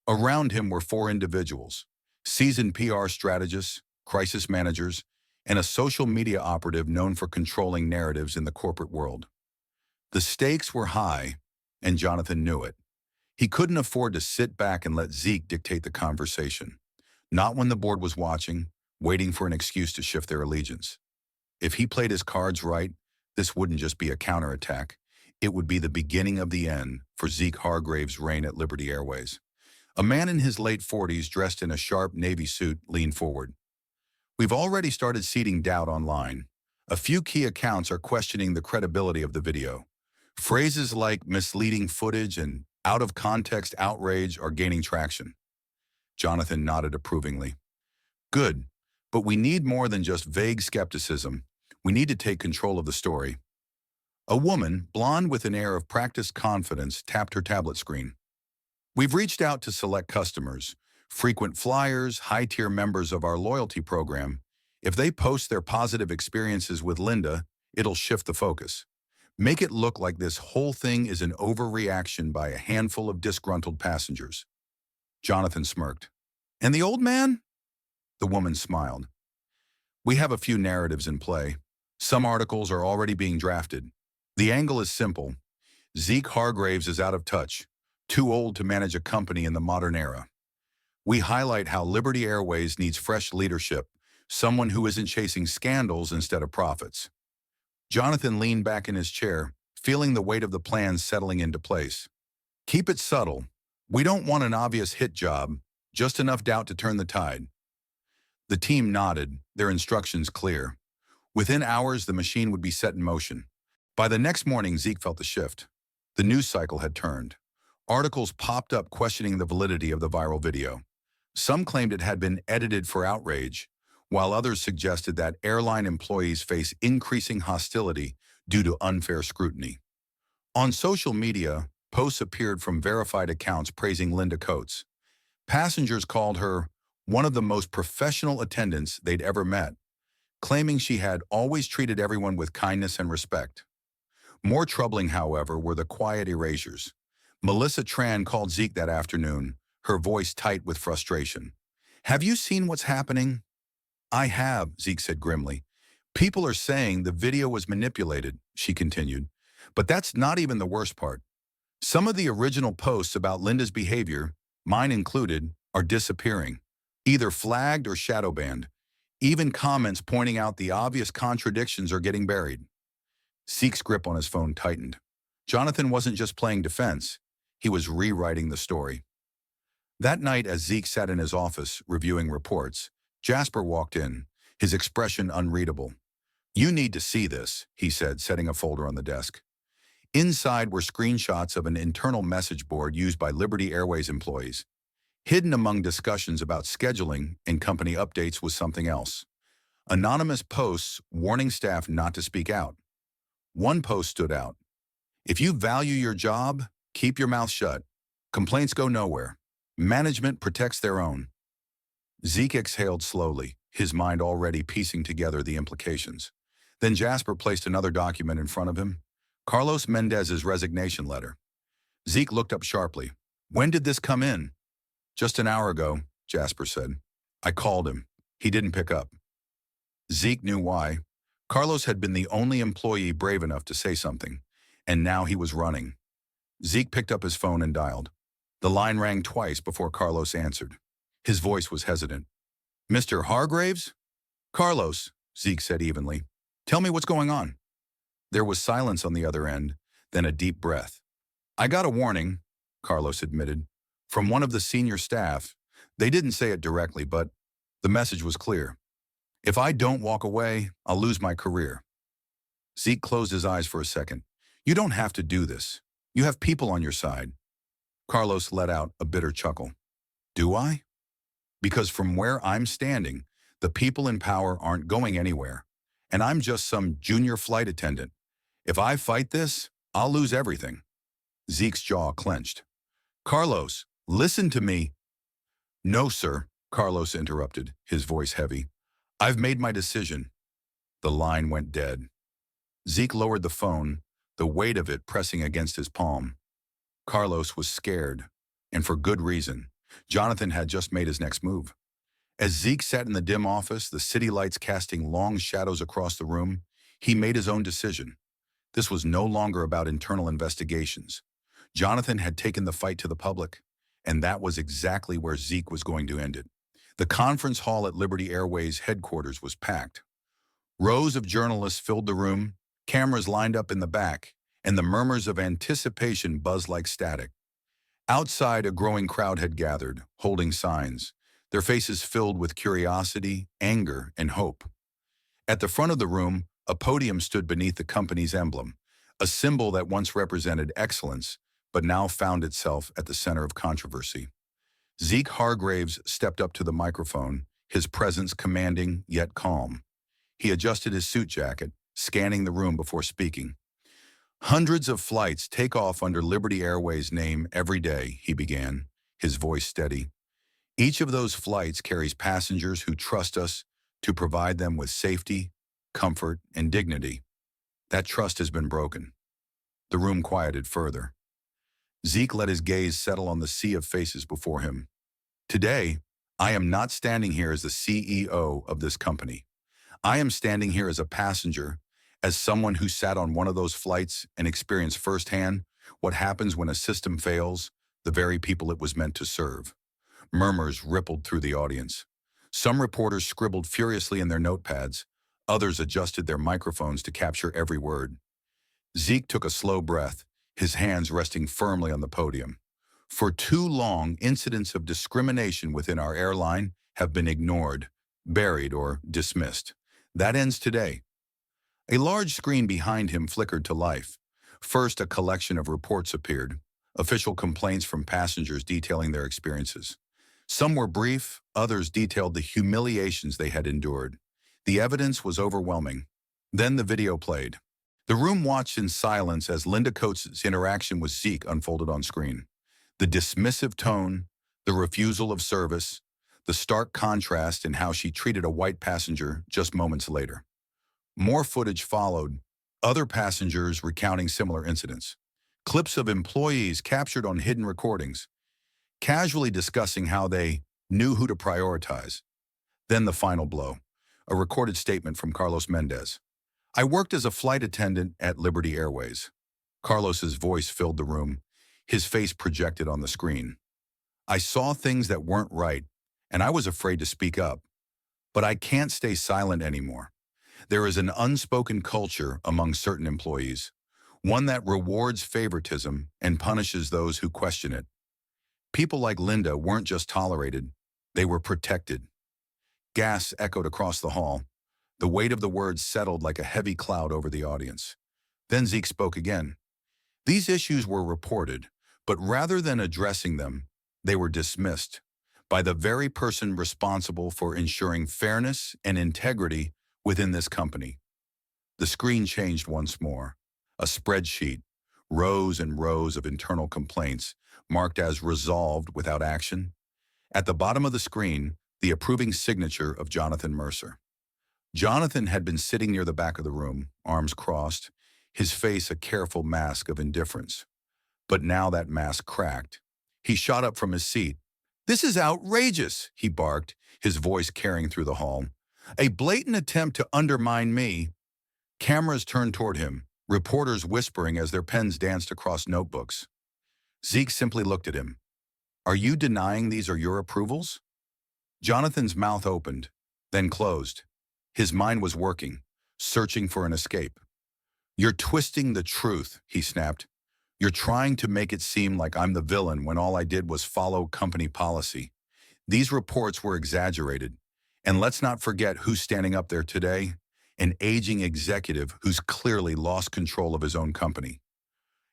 Around him were four individuals, seasoned PR strategists, crisis managers, and a social media operative known for controlling narratives in the corporate world. The stakes were high, and Jonathan knew it. He couldn't afford to sit back and let Zeke dictate the conversation. Not when the board was watching, waiting for an excuse to shift their allegiance. If he played his cards right, this wouldn't just be a counterattack. It would be the beginning of the end for Zeke Hargrave's reign at Liberty Airways. A man in his late 40s dressed in a sharp navy suit leaned forward. We've already started seeding doubt online. A few key accounts are questioning the credibility of the video. Phrases like misleading footage and out-of-context outrage are gaining traction. Jonathan nodded approvingly. Good, but we need more than just vague skepticism. We need to take control of the story. A woman, blonde with an air of practiced confidence, tapped her tablet screen. We've reached out to select customers, frequent flyers, high-tier members of our loyalty program. If they post their positive experiences with Linda, it'll shift the focus. Make it look like this whole thing is an overreaction by a handful of disgruntled passengers. Jonathan smirked. And the old man? The woman smiled. We have a few narratives in play. Some articles are already being drafted. The angle is simple. Zeke Hargraves is out of touch, too old to manage a company in the modern era. We highlight how Liberty Airways needs fresh leadership, someone who isn't chasing scandals instead of profits. Jonathan leaned back in his chair, feeling the weight of the plan settling into place. Keep it subtle. We don't want an obvious hit job, just enough doubt to turn the tide. The team nodded, their instructions clear. Within hours, the machine would be set in motion. By the next morning, Zeke felt the shift. The news cycle had turned. Articles popped up questioning the validity of the viral video. Some claimed it had been edited for outrage, while others suggested that airline employees face increasing hostility due to unfair scrutiny. On social media, posts appeared from verified accounts praising Linda Coates. Passengers called her one of the most professional attendants they'd ever met, claiming she had always treated everyone with kindness and respect. More troubling, however, were the quiet erasures. Melissa Tran called Zeke that afternoon, her voice tight with frustration. "Have you seen what's happening?" "I have," Zeke said grimly. "People are saying the video was manipulated," she continued. "But that's not even the worst part. Some of the original posts about Linda's behavior, mine included, are disappearing, either flagged or shadow banned. Even comments pointing out the obvious contradictions are getting buried." Zeke's grip on his phone tightened. Jonathan wasn't just playing defense, he was rewriting the story. That night, as Zeke sat in his office reviewing reports, Jasper walked in, his expression unreadable. "You need to see this," he said, setting a folder on the desk. Inside were screenshots of an internal message board used by Liberty Airways employees. Hidden among discussions about scheduling and company updates was something else. Anonymous posts warning staff not to speak out. One post stood out. "If you value your job, keep your mouth shut. Complaints go nowhere. Management protects their own." Zeke exhaled slowly, his mind already piecing together the implications. Then Jasper placed another document in front of him, Carlos Mendez's resignation letter. Zeke looked up sharply. "When did this come in?" "Just an hour ago," Jasper said. "I called him. He didn't pick up." Zeke knew why. Carlos had been the only employee brave enough to say something, and now he was running. Zeke picked up his phone and dialed. The line rang twice before Carlos answered. His voice was hesitant. "Mr. Hargraves?" "Carlos," Zeke said evenly. "Tell me what's going on." There was silence on the other end, then a deep breath. "I got a warning," Carlos admitted, "from one of the senior staff. They didn't say it directly, but the message was clear. If I don't walk away, I'll lose my career." Zeke closed his eyes for a second. "You don't have to do this. You have people on your side." Carlos let out a bitter chuckle. "Do I? Because from where I'm standing, the people in power aren't going anywhere, and I'm just some junior flight attendant. If I fight this, I'll lose everything." Zeke's jaw clenched. "Carlos, listen to me." "No, sir," Carlos interrupted, his voice heavy. "I've made my decision." The line went dead. Zeke lowered the phone, the weight of it pressing against his palm. Carlos was scared, and for good reason. Jonathan had just made his next move. As Zeke sat in the dim office, the city lights casting long shadows across the room, he made his own decision. This was no longer about internal investigations. Jonathan had taken the fight to the public, and that was exactly where Zeke was going to end it. The conference hall at Liberty Airways headquarters was packed. Rows of journalists filled the room, cameras lined up in the back, and the murmurs of anticipation buzzed like static. Outside, a growing crowd had gathered, holding signs, their faces filled with curiosity, anger, and hope. At the front of the room, a podium stood beneath the company's emblem, a symbol that once represented excellence, but now found itself at the center of controversy. Zeke Hargraves stepped up to the microphone, his presence commanding yet calm. He adjusted his suit jacket, scanning the room before speaking. "Hundreds of flights take off under Liberty Airways' name every day," he began, his voice steady. "Each of those flights carries passengers who trust us to provide them with safety, comfort, and dignity. That trust has been broken." The room quieted further. Zeke let his gaze settle on the sea of faces before him. "Today, I am not standing here as the CEO of this company. I am standing here as a passenger, as someone who sat on one of those flights and experienced firsthand what happens when a system fails the very people it was meant to serve." Murmurs rippled through the audience. Some reporters scribbled furiously in their notepads. Others adjusted their microphones to capture every word. Zeke took a slow breath, his hands resting firmly on the podium. "For too long, incidents of discrimination within our airline have been ignored, buried, or dismissed. That ends today. A large screen behind him flickered to life. First, a collection of reports appeared, official complaints from passengers detailing their experiences. Some were brief, others detailed the humiliations they had endured. The evidence was overwhelming. Then the video played. The room watched in silence as Linda Coates' interaction with Zeke unfolded on screen. The dismissive tone, the refusal of service, the stark contrast in how she treated a white passenger just moments later. More footage followed, other passengers recounting similar incidents. Clips of employees captured on hidden recordings, casually discussing how they knew who to prioritize. Then the final blow, a recorded statement from Carlos Mendez. "I worked as a flight attendant at Liberty Airways." Carlos's voice filled the room, his face projected on the screen. "I saw things that weren't right, and I was afraid to speak up. But I can't stay silent anymore. There is an unspoken culture among certain employees, one that rewards favoritism and punishes those who question it. People like Linda weren't just tolerated, they were protected." Gas echoed across the hall. The weight of the words settled like a heavy cloud over the audience. Then Zeke spoke again. "These issues were reported, but rather than addressing them, they were dismissed by the very person responsible for ensuring fairness and integrity within this company." The screen changed once more. A spreadsheet, rows and rows of internal complaints, marked as resolved without action. At the bottom of the screen, the approving signature of Jonathan Mercer. Jonathan had been sitting near the back of the room, arms crossed, his face a careful mask of indifference. But now that mask cracked. He shot up from his seat. "This is outrageous," he barked, his voice carrying through the hall. "A blatant attempt to undermine me." Cameras turned toward him, reporters whispering as their pens danced across notebooks. Zeke simply looked at him. "Are you denying these are your approvals?" Jonathan's mouth opened, then closed. His mind was working, searching for an escape. "You're twisting the truth," he snapped. "You're trying to make it seem like I'm the villain when all I did was follow company policy. These reports were exaggerated. And let's not forget who's standing up there today, an aging executive who's clearly lost control of his own company."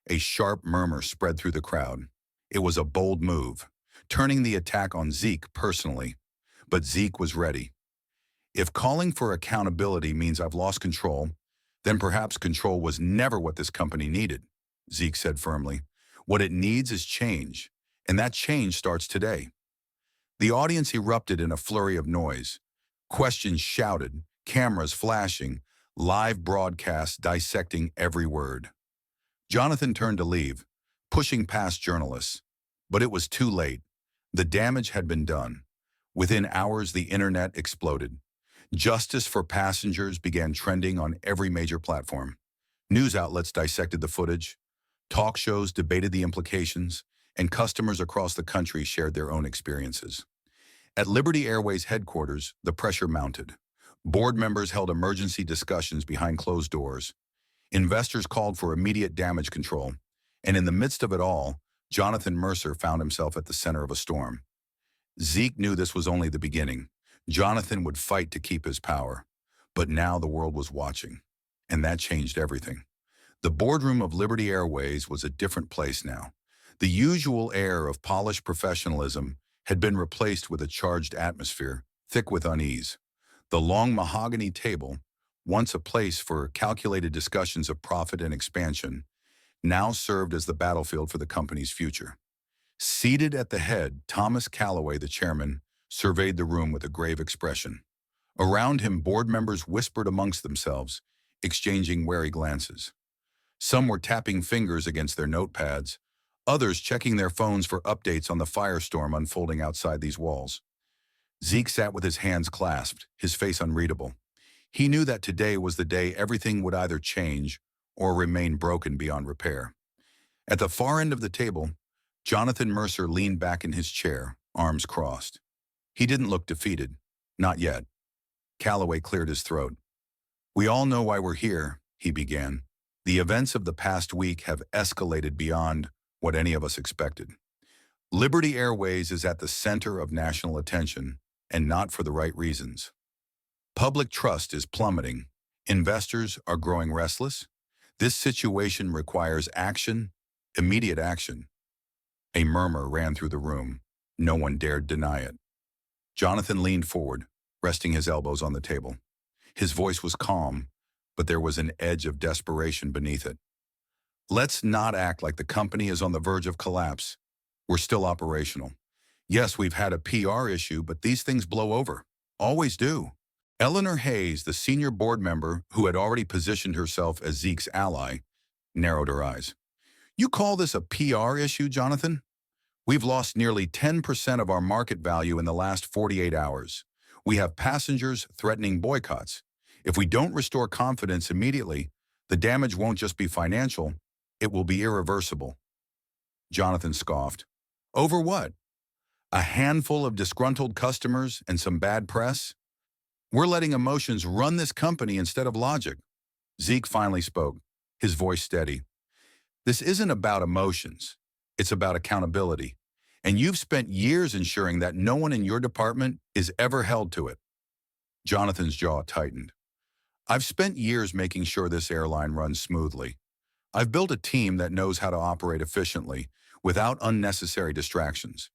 A sharp murmur spread through the crowd. It was a bold move, turning the attack on Zeke personally. But Zeke was ready. "If calling for accountability means I've lost control, then perhaps control was never what this company needed," Zeke said firmly. "What it needs is change, and that change starts today." The audience erupted in a flurry of noise. Questions shouted, cameras flashing, live broadcasts dissecting every word. Jonathan turned to leave, pushing past journalists. But it was too late. The damage had been done. Within hours, the internet exploded. Justice for passengers began trending on every major platform. News outlets dissected the footage, talk shows debated the implications, and customers across the country shared their own experiences. At Liberty Airways headquarters, the pressure mounted. Board members held emergency discussions behind closed doors. Investors called for immediate damage control. And in the midst of it all, Jonathan Mercer found himself at the center of a storm. Zeke knew this was only the beginning. Jonathan would fight to keep his power. But now the world was watching. And that changed everything. The boardroom of Liberty Airways was a different place now. The usual air of polished professionalism had been replaced with a charged atmosphere, thick with unease. The long mahogany table, once a place for calculated discussions of profit and expansion, now served as the battlefield for the company's future. Seated at the head, Thomas Calloway, the chairman, surveyed the room with a grave expression. Around him, board members whispered amongst themselves, exchanging wary glances. Some were tapping fingers against their notepads, others checking their phones for updates on the firestorm unfolding outside these walls. Zeke sat with his hands clasped, his face unreadable. He knew that today was the day everything would either change or remain broken beyond repair. At the far end of the table, Jonathan Mercer leaned back in his chair, arms crossed. He didn't look defeated. Not yet. Calloway cleared his throat. "We all know why we're here," he began. "The events of the past week have escalated beyond what any of us expected. Liberty Airways is at the center of national attention, and not for the right reasons. Public trust is plummeting, Investors are growing restless. This situation requires action, immediate action. A murmur ran through the room. No one dared deny it. Jonathan leaned forward, resting his elbows on the table. His voice was calm, but there was an edge of desperation beneath it. Let's not act like the company is on the verge of collapse. We're still operational. Yes, we've had a PR issue, but these things blow over. Always do. Eleanor Hayes, the senior board member who had already positioned herself as Zeke's ally, narrowed her eyes. You call this a PR issue, Jonathan? We've lost nearly 10% of our market value in the last 48 hours. We have passengers threatening boycotts. If we don't restore confidence immediately, the damage won't just be financial, it will be irreversible. Jonathan scoffed. Over what? A handful of disgruntled customers and some bad press? We're letting emotions run this company instead of logic. Zeke finally spoke, his voice steady. This isn't about emotions. It's about accountability. And you've spent years ensuring that no one in your department is ever held to it. Jonathan's jaw tightened. I've spent years making sure this airline runs smoothly. I've built a team that knows how to operate efficiently without unnecessary distractions.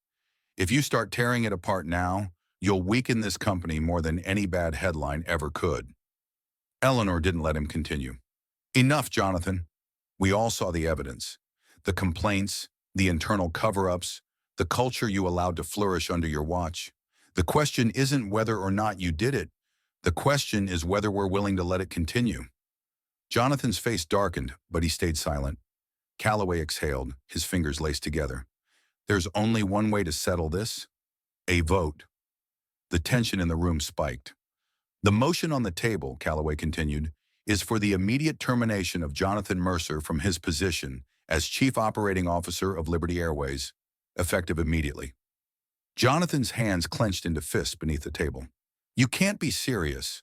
If you start tearing it apart now, you'll weaken this company more than any bad headline ever could. Eleanor didn't let him continue. Enough, Jonathan. We all saw the evidence. The complaints, the internal cover-ups, the culture you allowed to flourish under your watch. The question isn't whether or not you did it. The question is whether we're willing to let it continue. Jonathan's face darkened, but he stayed silent. Calloway exhaled, his fingers laced together. There's only one way to settle this. A vote. The tension in the room spiked. The motion on the table, Calloway continued, is for the immediate termination of Jonathan Mercer from his position as Chief Operating Officer of Liberty Airways, effective immediately. Jonathan's hands clenched into fists beneath the table. You can't be serious.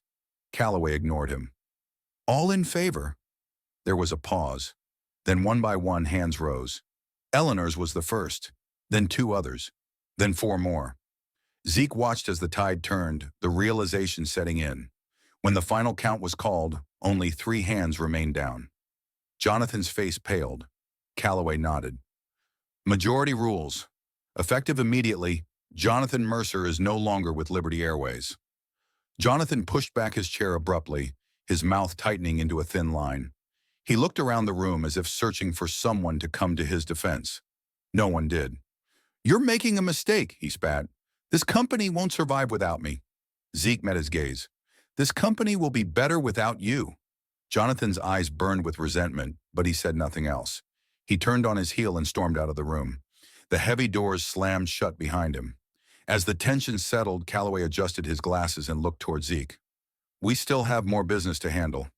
Calloway ignored him. All in favor? There was a pause. Then one by one hands rose. Eleanor's was the first, then two others, then four more. Zeke watched as the tide turned, the realization setting in. When the final count was called, only 3 hands remained down. Jonathan's face paled. Calloway nodded. Majority rules. Effective immediately, Jonathan Mercer is no longer with Liberty Airways. Jonathan pushed back his chair abruptly, his mouth tightening into a thin line. He looked around the room as if searching for someone to come to his defense. No one did. You're making a mistake, he spat. This company won't survive without me. Zeke met his gaze. This company will be better without you. Jonathan's eyes burned with resentment, but he said nothing else. He turned on his heel and stormed out of the room. The heavy doors slammed shut behind him. As the tension settled, Calloway adjusted his glasses and looked toward Zeke. We still have more business to handle.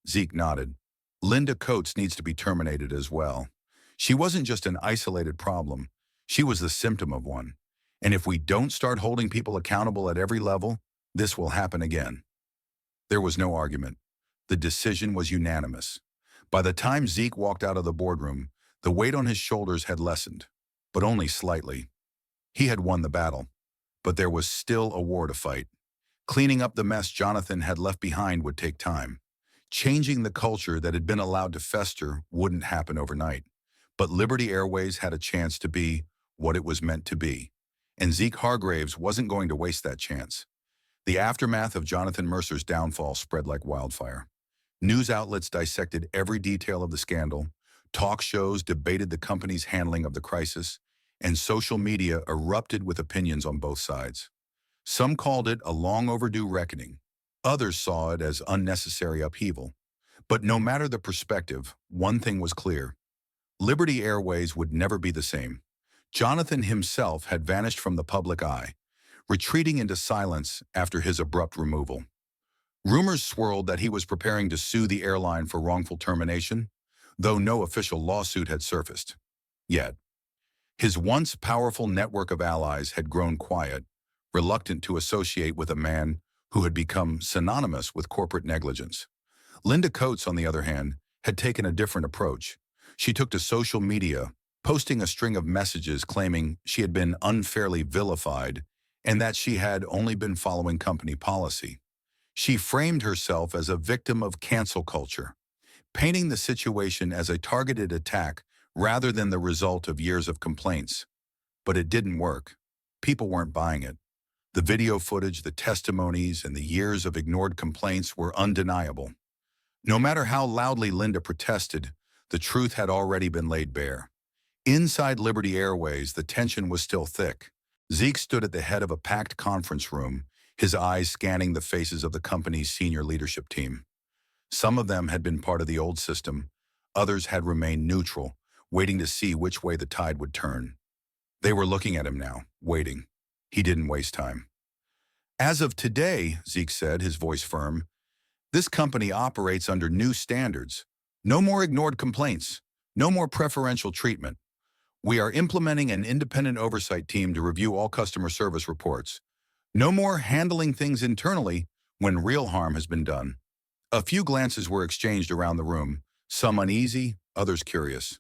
Zeke nodded. Linda Coates needs to be terminated as well. She wasn't just an isolated problem. She was the symptom of one. And if we don't start holding people accountable at every level, this will happen again. There was no argument. The decision was unanimous. By the time Zeke walked out of the boardroom, the weight on his shoulders had lessened, but only slightly. He had won the battle, but there was still a war to fight. Cleaning up the mess Jonathan had left behind would take time. Changing the culture that had been allowed to fester wouldn't happen overnight. But Liberty Airways had a chance to be what it was meant to be. And Zeke Hargraves wasn't going to waste that chance. The aftermath of Jonathan Mercer's downfall spread like wildfire. News outlets dissected every detail of the scandal, talk shows debated the company's handling of the crisis, and social media erupted with opinions on both sides. Some called it a long overdue reckoning. Others saw it as unnecessary upheaval. But no matter the perspective, one thing was clear. Liberty Airways would never be the same. Jonathan himself had vanished from the public eye, retreating into silence after his abrupt removal. Rumors swirled that he was preparing to sue the airline for wrongful termination, though no official lawsuit had surfaced. Yet, his once powerful network of allies had grown quiet, reluctant to associate with a man who had become synonymous with corporate negligence. Linda Coates, on the other hand, had taken a different approach. She took to social media, posting a string of messages claiming she had been unfairly vilified and that she had only been following company policy. She framed herself as a victim of cancel culture, painting the situation as a targeted attack rather than the result of years of complaints. But it didn't work. People weren't buying it. The video footage, the testimonies, and the years of ignored complaints were undeniable. No matter how loudly Linda protested, the truth had already been laid bare. Inside Liberty Airways, the tension was still thick. Zeke stood at the head of a packed conference room, his eyes scanning the faces of the company's senior leadership team. Some of them had been part of the old system. Others had remained neutral, waiting to see which way the tide would turn. They were looking at him now, waiting. He didn't waste time. As of today, Zeke said, his voice firm, this company operates under new standards. No more ignored complaints. No more preferential treatment. We are implementing an independent oversight team to review all customer service reports. No more handling things internally when real harm has been done. A few glances were exchanged around the room, some uneasy, others curious.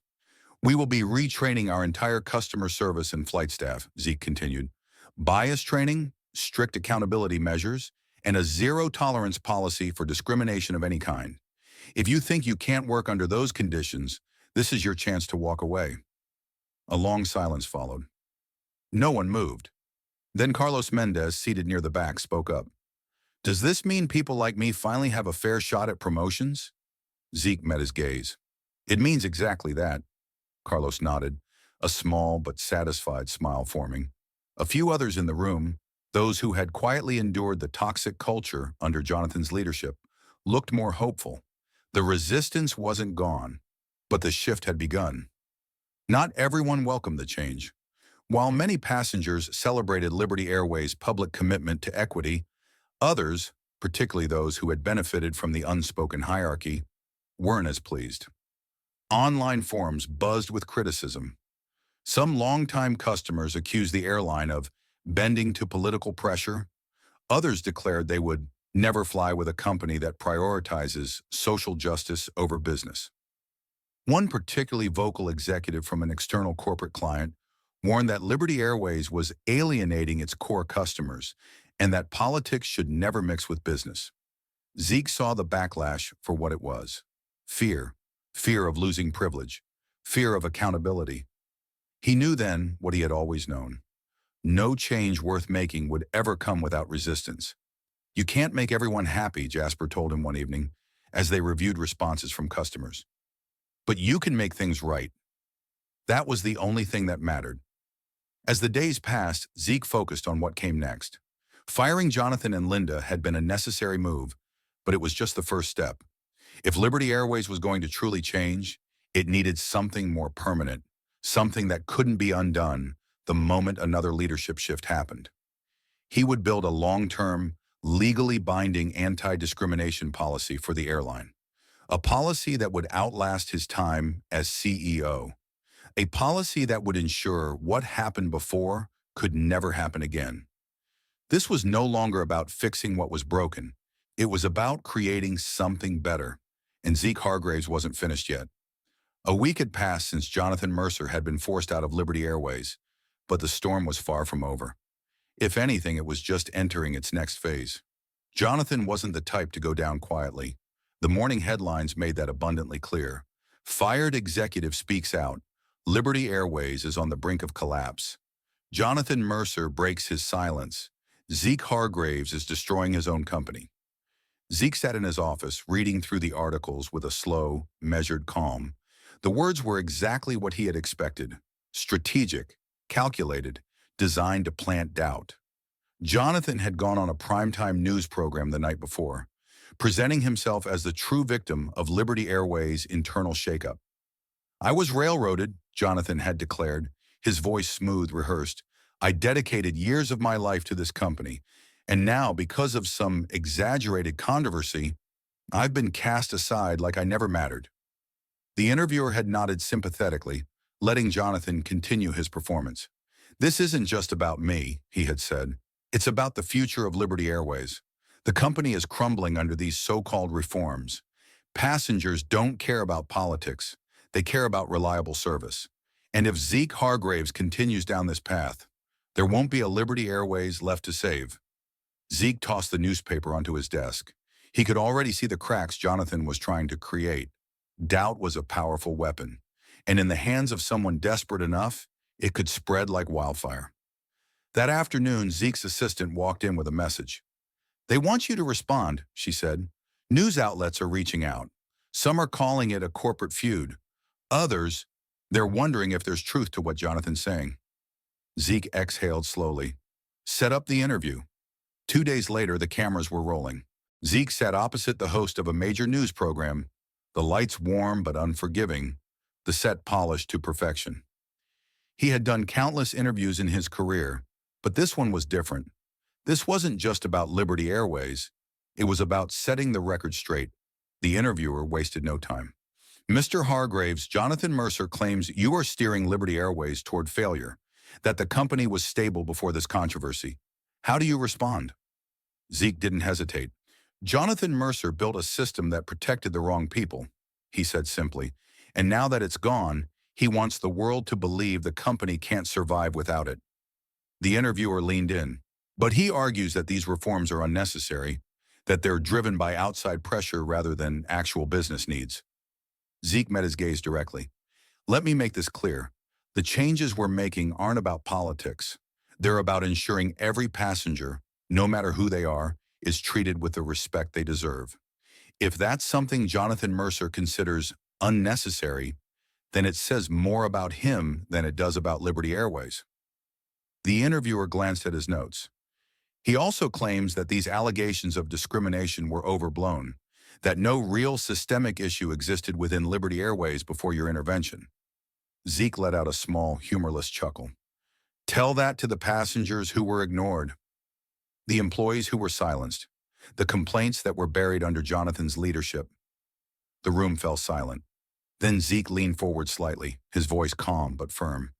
We will be retraining our entire customer service and flight staff, Zeke continued. Bias training, strict accountability measures, and a zero-tolerance policy for discrimination of any kind. If you think you can't work under those conditions, this is your chance to walk away. A long silence followed. No one moved. Then Carlos Mendez, seated near the back, spoke up. Does this mean people like me finally have a fair shot at promotions? Zeke met his gaze. It means exactly that. Carlos nodded, a small but satisfied smile forming. A few others in the room, those who had quietly endured the toxic culture under Jonathan's leadership, looked more hopeful. The resistance wasn't gone, but the shift had begun. Not everyone welcomed the change. While many passengers celebrated Liberty Airways' public commitment to equity, others, particularly those who had benefited from the unspoken hierarchy, weren't as pleased. Online forums buzzed with criticism. Some longtime customers accused the airline of bending to political pressure. Others declared they would never fly with a company that prioritizes social justice over business. One particularly vocal executive from an external corporate client warned that Liberty Airways was alienating its core customers and that politics should never mix with business. Zeke saw the backlash for what it was. Fear. Fear of losing privilege. Fear of accountability. He knew then what he had always known. No change worth making would ever come without resistance. You can't make everyone happy, Jasper told him one evening, as they reviewed responses from customers. But you can make things right. That was the only thing that mattered. As the days passed, Zeke focused on what came next. Firing Jonathan and Linda had been a necessary move, but it was just the first step. If Liberty Airways was going to truly change, it needed something more permanent, something that couldn't be undone the moment another leadership shift happened. He would build a long-term, legally binding anti-discrimination policy for the airline, a policy that would outlast his time as CEO, a policy that would ensure what happened before could never happen again. This was no longer about fixing what was broken. It was about creating something better, and Zeke Hargraves wasn't finished yet. A week had passed since Jonathan Mercer had been forced out of Liberty Airways, but the storm was far from over. If anything, it was just entering its next phase. Jonathan wasn't the type to go down quietly. The morning headlines made that abundantly clear. Fired executive speaks out. Liberty Airways is on the brink of collapse. Jonathan Mercer breaks his silence. Zeke Hargraves is destroying his own company. Zeke sat in his office, reading through the articles with a slow, measured calm. The words were exactly what he had expected. Strategic, calculated, designed to plant doubt. Jonathan had gone on a primetime news program the night before, presenting himself as the true victim of Liberty Airways' internal shakeup. I was railroaded, Jonathan had declared, his voice smooth, rehearsed. I dedicated years of my life to this company, and now, because of some exaggerated controversy, I've been cast aside like I never mattered. The interviewer had nodded sympathetically, letting Jonathan continue his performance. This isn't just about me, he had said. It's about the future of Liberty Airways. The company is crumbling under these so-called reforms. Passengers don't care about politics. They care about reliable service. And if Zeke Hargraves continues down this path, there won't be a Liberty Airways left to save. Zeke tossed the newspaper onto his desk. He could already see the cracks Jonathan was trying to create. Doubt was a powerful weapon, and in the hands of someone desperate enough, it could spread like wildfire. That afternoon, Zeke's assistant walked in with a message. "They want you to respond," she said. "News outlets are reaching out. Some are calling it a corporate feud. Others, they're wondering if there's truth to what Jonathan's saying." Zeke exhaled slowly. "Set up the interview." 2 days later, the cameras were rolling. Zeke sat opposite the host of a major news program, the lights warm but unforgiving, the set polished to perfection. He had done countless interviews in his career, but this one was different. This wasn't just about Liberty Airways. It was about setting the record straight. The interviewer wasted no time. "Mr. Hargraves, Jonathan Mercer claims you are steering Liberty Airways toward failure, that the company was stable before this controversy. How do you respond?" Zeke didn't hesitate. "Jonathan Mercer built a system that protected the wrong people," he said simply, "and now that it's gone, he wants the world to believe the company can't survive without it." The interviewer leaned in, but he argues that these reforms are unnecessary, that they're driven by outside pressure rather than actual business needs. Zeke met his gaze directly. "Let me make this clear. The changes we're making aren't about politics. They're about ensuring every passenger, no matter who they are, is treated with the respect they deserve. If that's something Jonathan Mercer considers unnecessary, then it says more about him than it does about Liberty Airways." The interviewer glanced at his notes. "He also claims that these allegations of discrimination were overblown, that no real systemic issue existed within Liberty Airways before your intervention." Zeke let out a small, humorless chuckle. "Tell that to the passengers who were ignored, the employees who were silenced, the complaints that were buried under Jonathan's leadership." The room fell silent. Then Zeke leaned forward slightly, his voice calm but firm.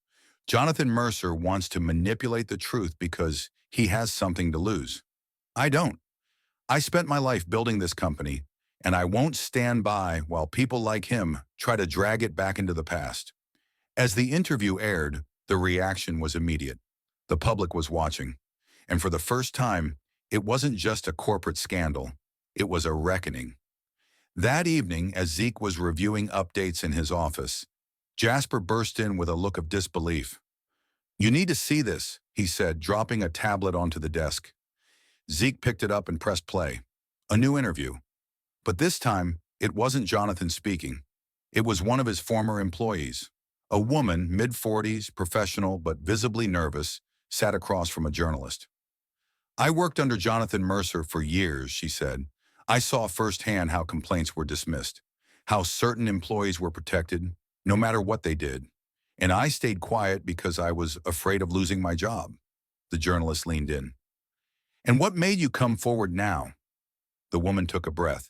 "Jonathan Mercer wants to manipulate the truth because he has something to lose. I don't. I spent my life building this company, and I won't stand by while people like him try to drag it back into the past." As the interview aired, the reaction was immediate. The public was watching, and for the first time, it wasn't just a corporate scandal. It was a reckoning. That evening, as Zeke was reviewing updates in his office, Jasper burst in with a look of disbelief. "You need to see this," he said, dropping a tablet onto the desk. Zeke picked it up and pressed play. A new interview. But this time, it wasn't Jonathan speaking. It was one of his former employees. A woman, mid-40s, professional but visibly nervous, sat across from a journalist. "I worked under Jonathan Mercer for years," she said. "I saw firsthand how complaints were dismissed, how certain employees were protected, no matter what they did. And I stayed quiet because I was afraid of losing my job." The journalist leaned in. "And what made you come forward now?" The woman took a breath.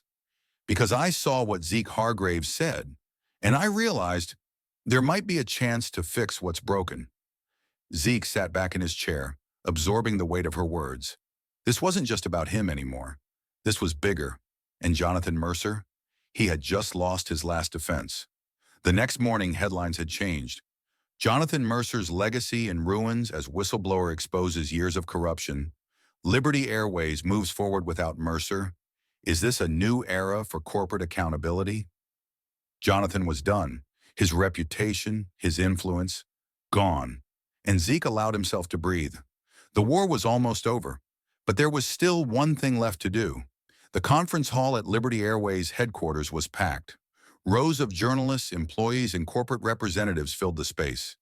"Because I saw what Zeke Hargraves said, and I realized there might be a chance to fix what's broken." Zeke sat back in his chair, absorbing the weight of her words. This wasn't just about him anymore. This was bigger. And Jonathan Mercer? He had just lost his last defense. The next morning, headlines had changed. Jonathan Mercer's legacy in ruins as whistleblower exposes years of corruption. Liberty Airways moves forward without Mercer. Is this a new era for corporate accountability? Jonathan was done. His reputation, his influence, gone. And Zeke allowed himself to breathe. The war was almost over, but there was still one thing left to do. The conference hall at Liberty Airways headquarters was packed. Rows of journalists, employees, and corporate representatives filled the space.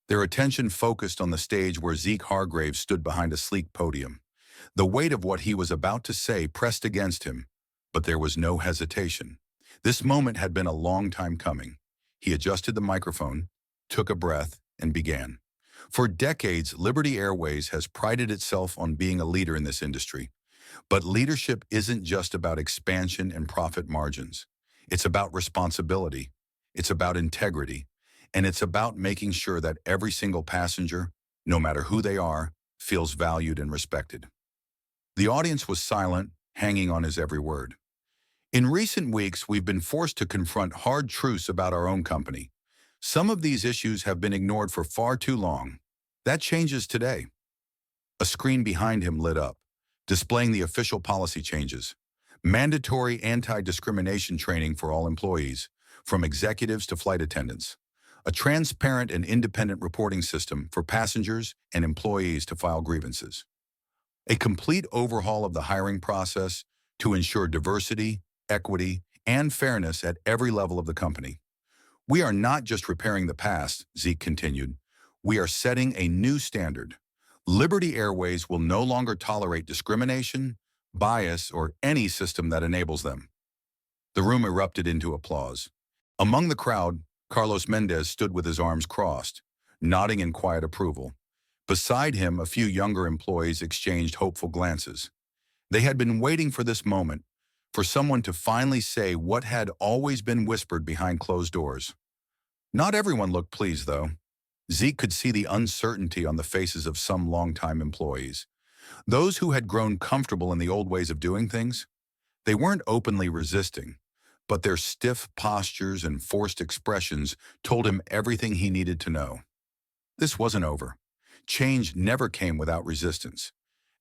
Their attention focused on the stage where Zeke Hargraves stood behind a sleek podium. The weight of what he was about to say pressed against him, but there was no hesitation. This moment had been a long time coming. He adjusted the microphone, took a breath, and began. For decades, Liberty Airways has prided itself on being a leader in this industry. But leadership isn't just about expansion and profit margins. It's about responsibility. It's about integrity. And it's about making sure that every single passenger, no matter who they are, feels valued and respected. The audience was silent, hanging on his every word. In recent weeks, we've been forced to confront hard truths about our own company. Some of these issues have been ignored for far too long. That changes today. A screen behind him lit up. displaying the official policy changes. Mandatory anti-discrimination training for all employees, from executives to flight attendants. A transparent and independent reporting system for passengers and employees to file grievances. A complete overhaul of the hiring process to ensure diversity, equity, and fairness at every level of the company. We are not just repairing the past, Zeke continued. We are setting a new standard. Liberty Airways will no longer tolerate discrimination, bias, or any system that enables them. The room erupted into applause. Among the crowd, Carlos Mendez stood with his arms crossed, nodding in quiet approval. Beside him, a few younger employees exchanged hopeful glances. They had been waiting for this moment, for someone to finally say what had always been whispered behind closed doors. Not everyone looked pleased, though. Zeke could see the uncertainty on the faces of some longtime employees. Those who had grown comfortable in the old ways of doing things, they weren't openly resisting, but their stiff postures and forced expressions told him everything he needed to know. This wasn't over. Change never came without resistance.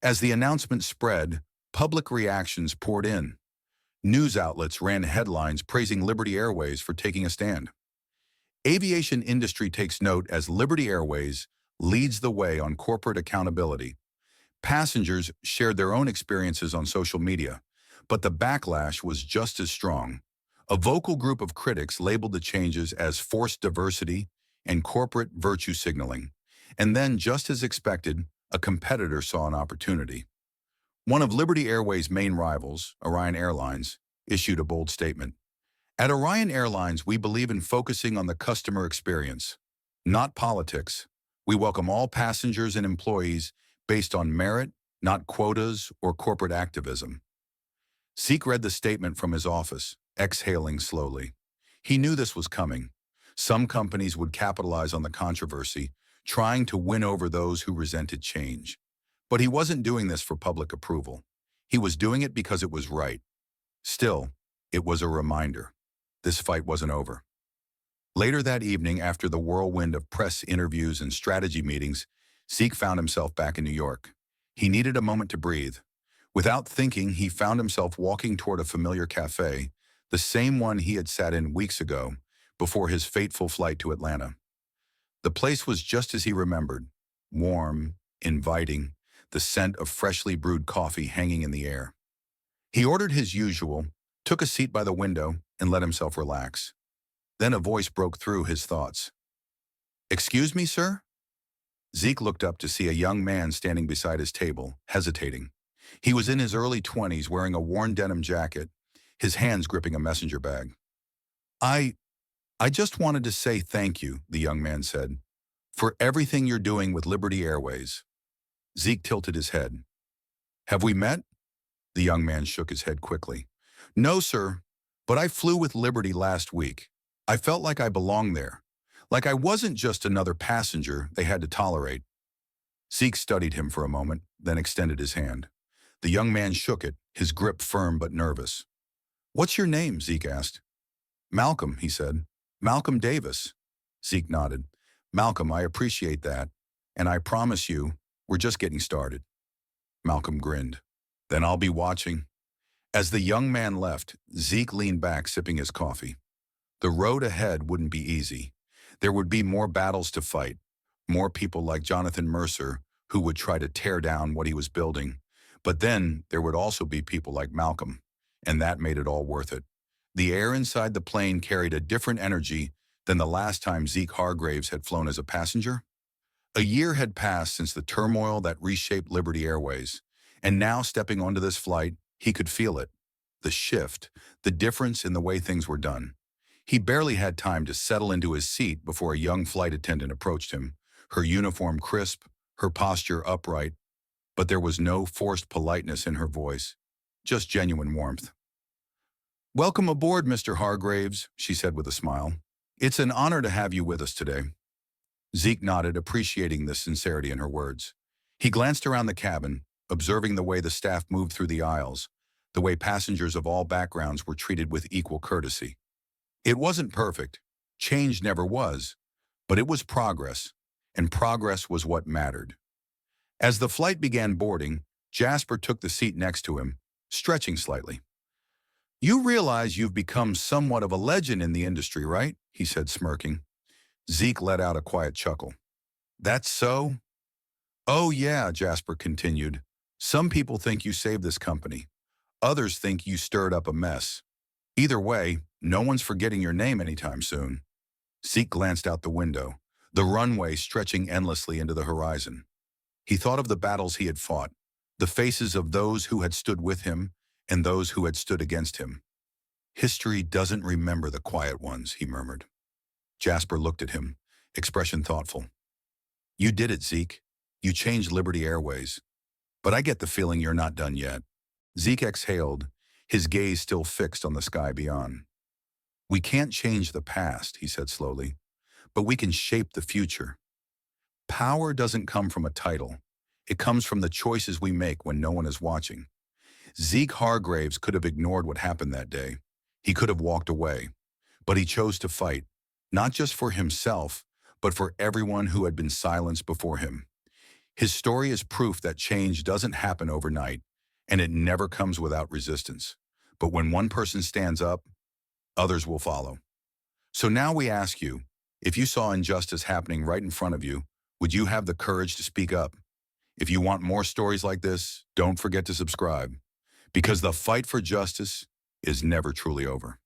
As the announcement spread, public reactions poured in. News outlets ran headlines praising Liberty Airways for taking a stand. Aviation industry takes note as Liberty Airways leads the way on corporate accountability. Passengers shared their own experiences on social media, but the backlash was just as strong. A vocal group of critics labeled the changes as forced diversity and corporate virtue signaling. And then, just as expected, a competitor saw an opportunity. One of Liberty Airways' main rivals, Airline Airlines, issued a bold statement. At Airline Airlines, we believe in focusing on the customer experience, not politics. We welcome all passengers and employees based on merit, not quotas or corporate activism. Zeke read the statement from his office, exhaling slowly. He knew this was coming. Some companies would capitalize on the controversy, trying to win over those who resented change. But he wasn't doing this for public approval. He was doing it because it was right. Still, it was a reminder. This fight wasn't over. Later that evening, after the whirlwind of press interviews and strategy meetings, Zeke found himself back in New York. He needed a moment to breathe. Without thinking, he found himself walking toward a familiar cafe, the same one he had sat in weeks ago, before his fateful flight to Atlanta. The place was just as he remembered, warm, inviting, the scent of freshly brewed coffee hanging in the air. He ordered his usual, took a seat by the window, and let himself relax. Then a voice broke through his thoughts. "Excuse me, sir?" Zeke looked up to see a young man standing beside his table, hesitating. He was in his early 20s, wearing a worn denim jacket, his hands gripping a messenger bag. I just wanted to say thank you," the young man said, "for everything you're doing with Liberty Airways." Zeke tilted his head. "Have we met?" The young man shook his head quickly. "No, sir, but I flew with Liberty last week. I felt like I belonged there, like I wasn't just another passenger they had to tolerate." Zeke studied him for a moment, then extended his hand. The young man shook it, his grip firm but nervous. "What's your name?" Zeke asked. "Malcolm," he said. "Malcolm Davis." Zeke nodded. "Malcolm, I appreciate that, and I promise you, we're just getting started." Malcolm grinned. "Then I'll be watching." As the young man left, Zeke leaned back, sipping his coffee. The road ahead wouldn't be easy. There would be more battles to fight, more people like Jonathan Mercer who would try to tear down what he was building. But then there would also be people like Malcolm, and that made it all worth it. The air inside the plane carried a different energy than the last time Zeke Hargraves had flown as a passenger. A year had passed since the turmoil that reshaped Liberty Airways, and now stepping onto this flight, he could feel it. The shift, the difference in the way things were done. He barely had time to settle into his seat before a young flight attendant approached him, her uniform crisp, her posture upright, but there was no forced politeness in her voice, just genuine warmth. "Welcome aboard, Mr. Hargraves," she said with a smile. "It's an honor to have you with us today." Zeke nodded, appreciating the sincerity in her words. He glanced around the cabin, observing the way the staff moved through the aisles, the way passengers of all backgrounds were treated with equal courtesy. It wasn't perfect. Change never was. But it was progress, and progress was what mattered. As the flight began boarding, Jasper took the seat next to him, stretching slightly. You realize you've become somewhat of a legend in the industry, right? He said, smirking. Zeke let out a quiet chuckle. That's so? Oh yeah, Jasper continued. Some people think you saved this company. Others think you stirred up a mess. Either way, no one's forgetting your name anytime soon. Zeke glanced out the window, the runway stretching endlessly into the horizon. He thought of the battles he had fought, the faces of those who had stood with him and those who had stood against him. History doesn't remember the quiet ones, he murmured. Jasper looked at him, expression thoughtful. You did it, Zeke. You changed Liberty Airways. But I get the feeling you're not done yet. Zeke exhaled, his gaze still fixed on the sky beyond. We can't change the past, he said slowly, but we can shape the future. Power doesn't come from a title. It comes from the choices we make when no one is watching. Zeke Hargraves could have ignored what happened that day. He could have walked away. But he chose to fight, not just for himself, but for everyone who had been silenced before him. His story is proof that change doesn't happen overnight, and it never comes without resistance. But when one person stands up, others will follow. So now we ask you, if you saw injustice happening right in front of you, would you have the courage to speak up? If you want more stories like this, don't forget to subscribe, because the fight for justice is never truly over.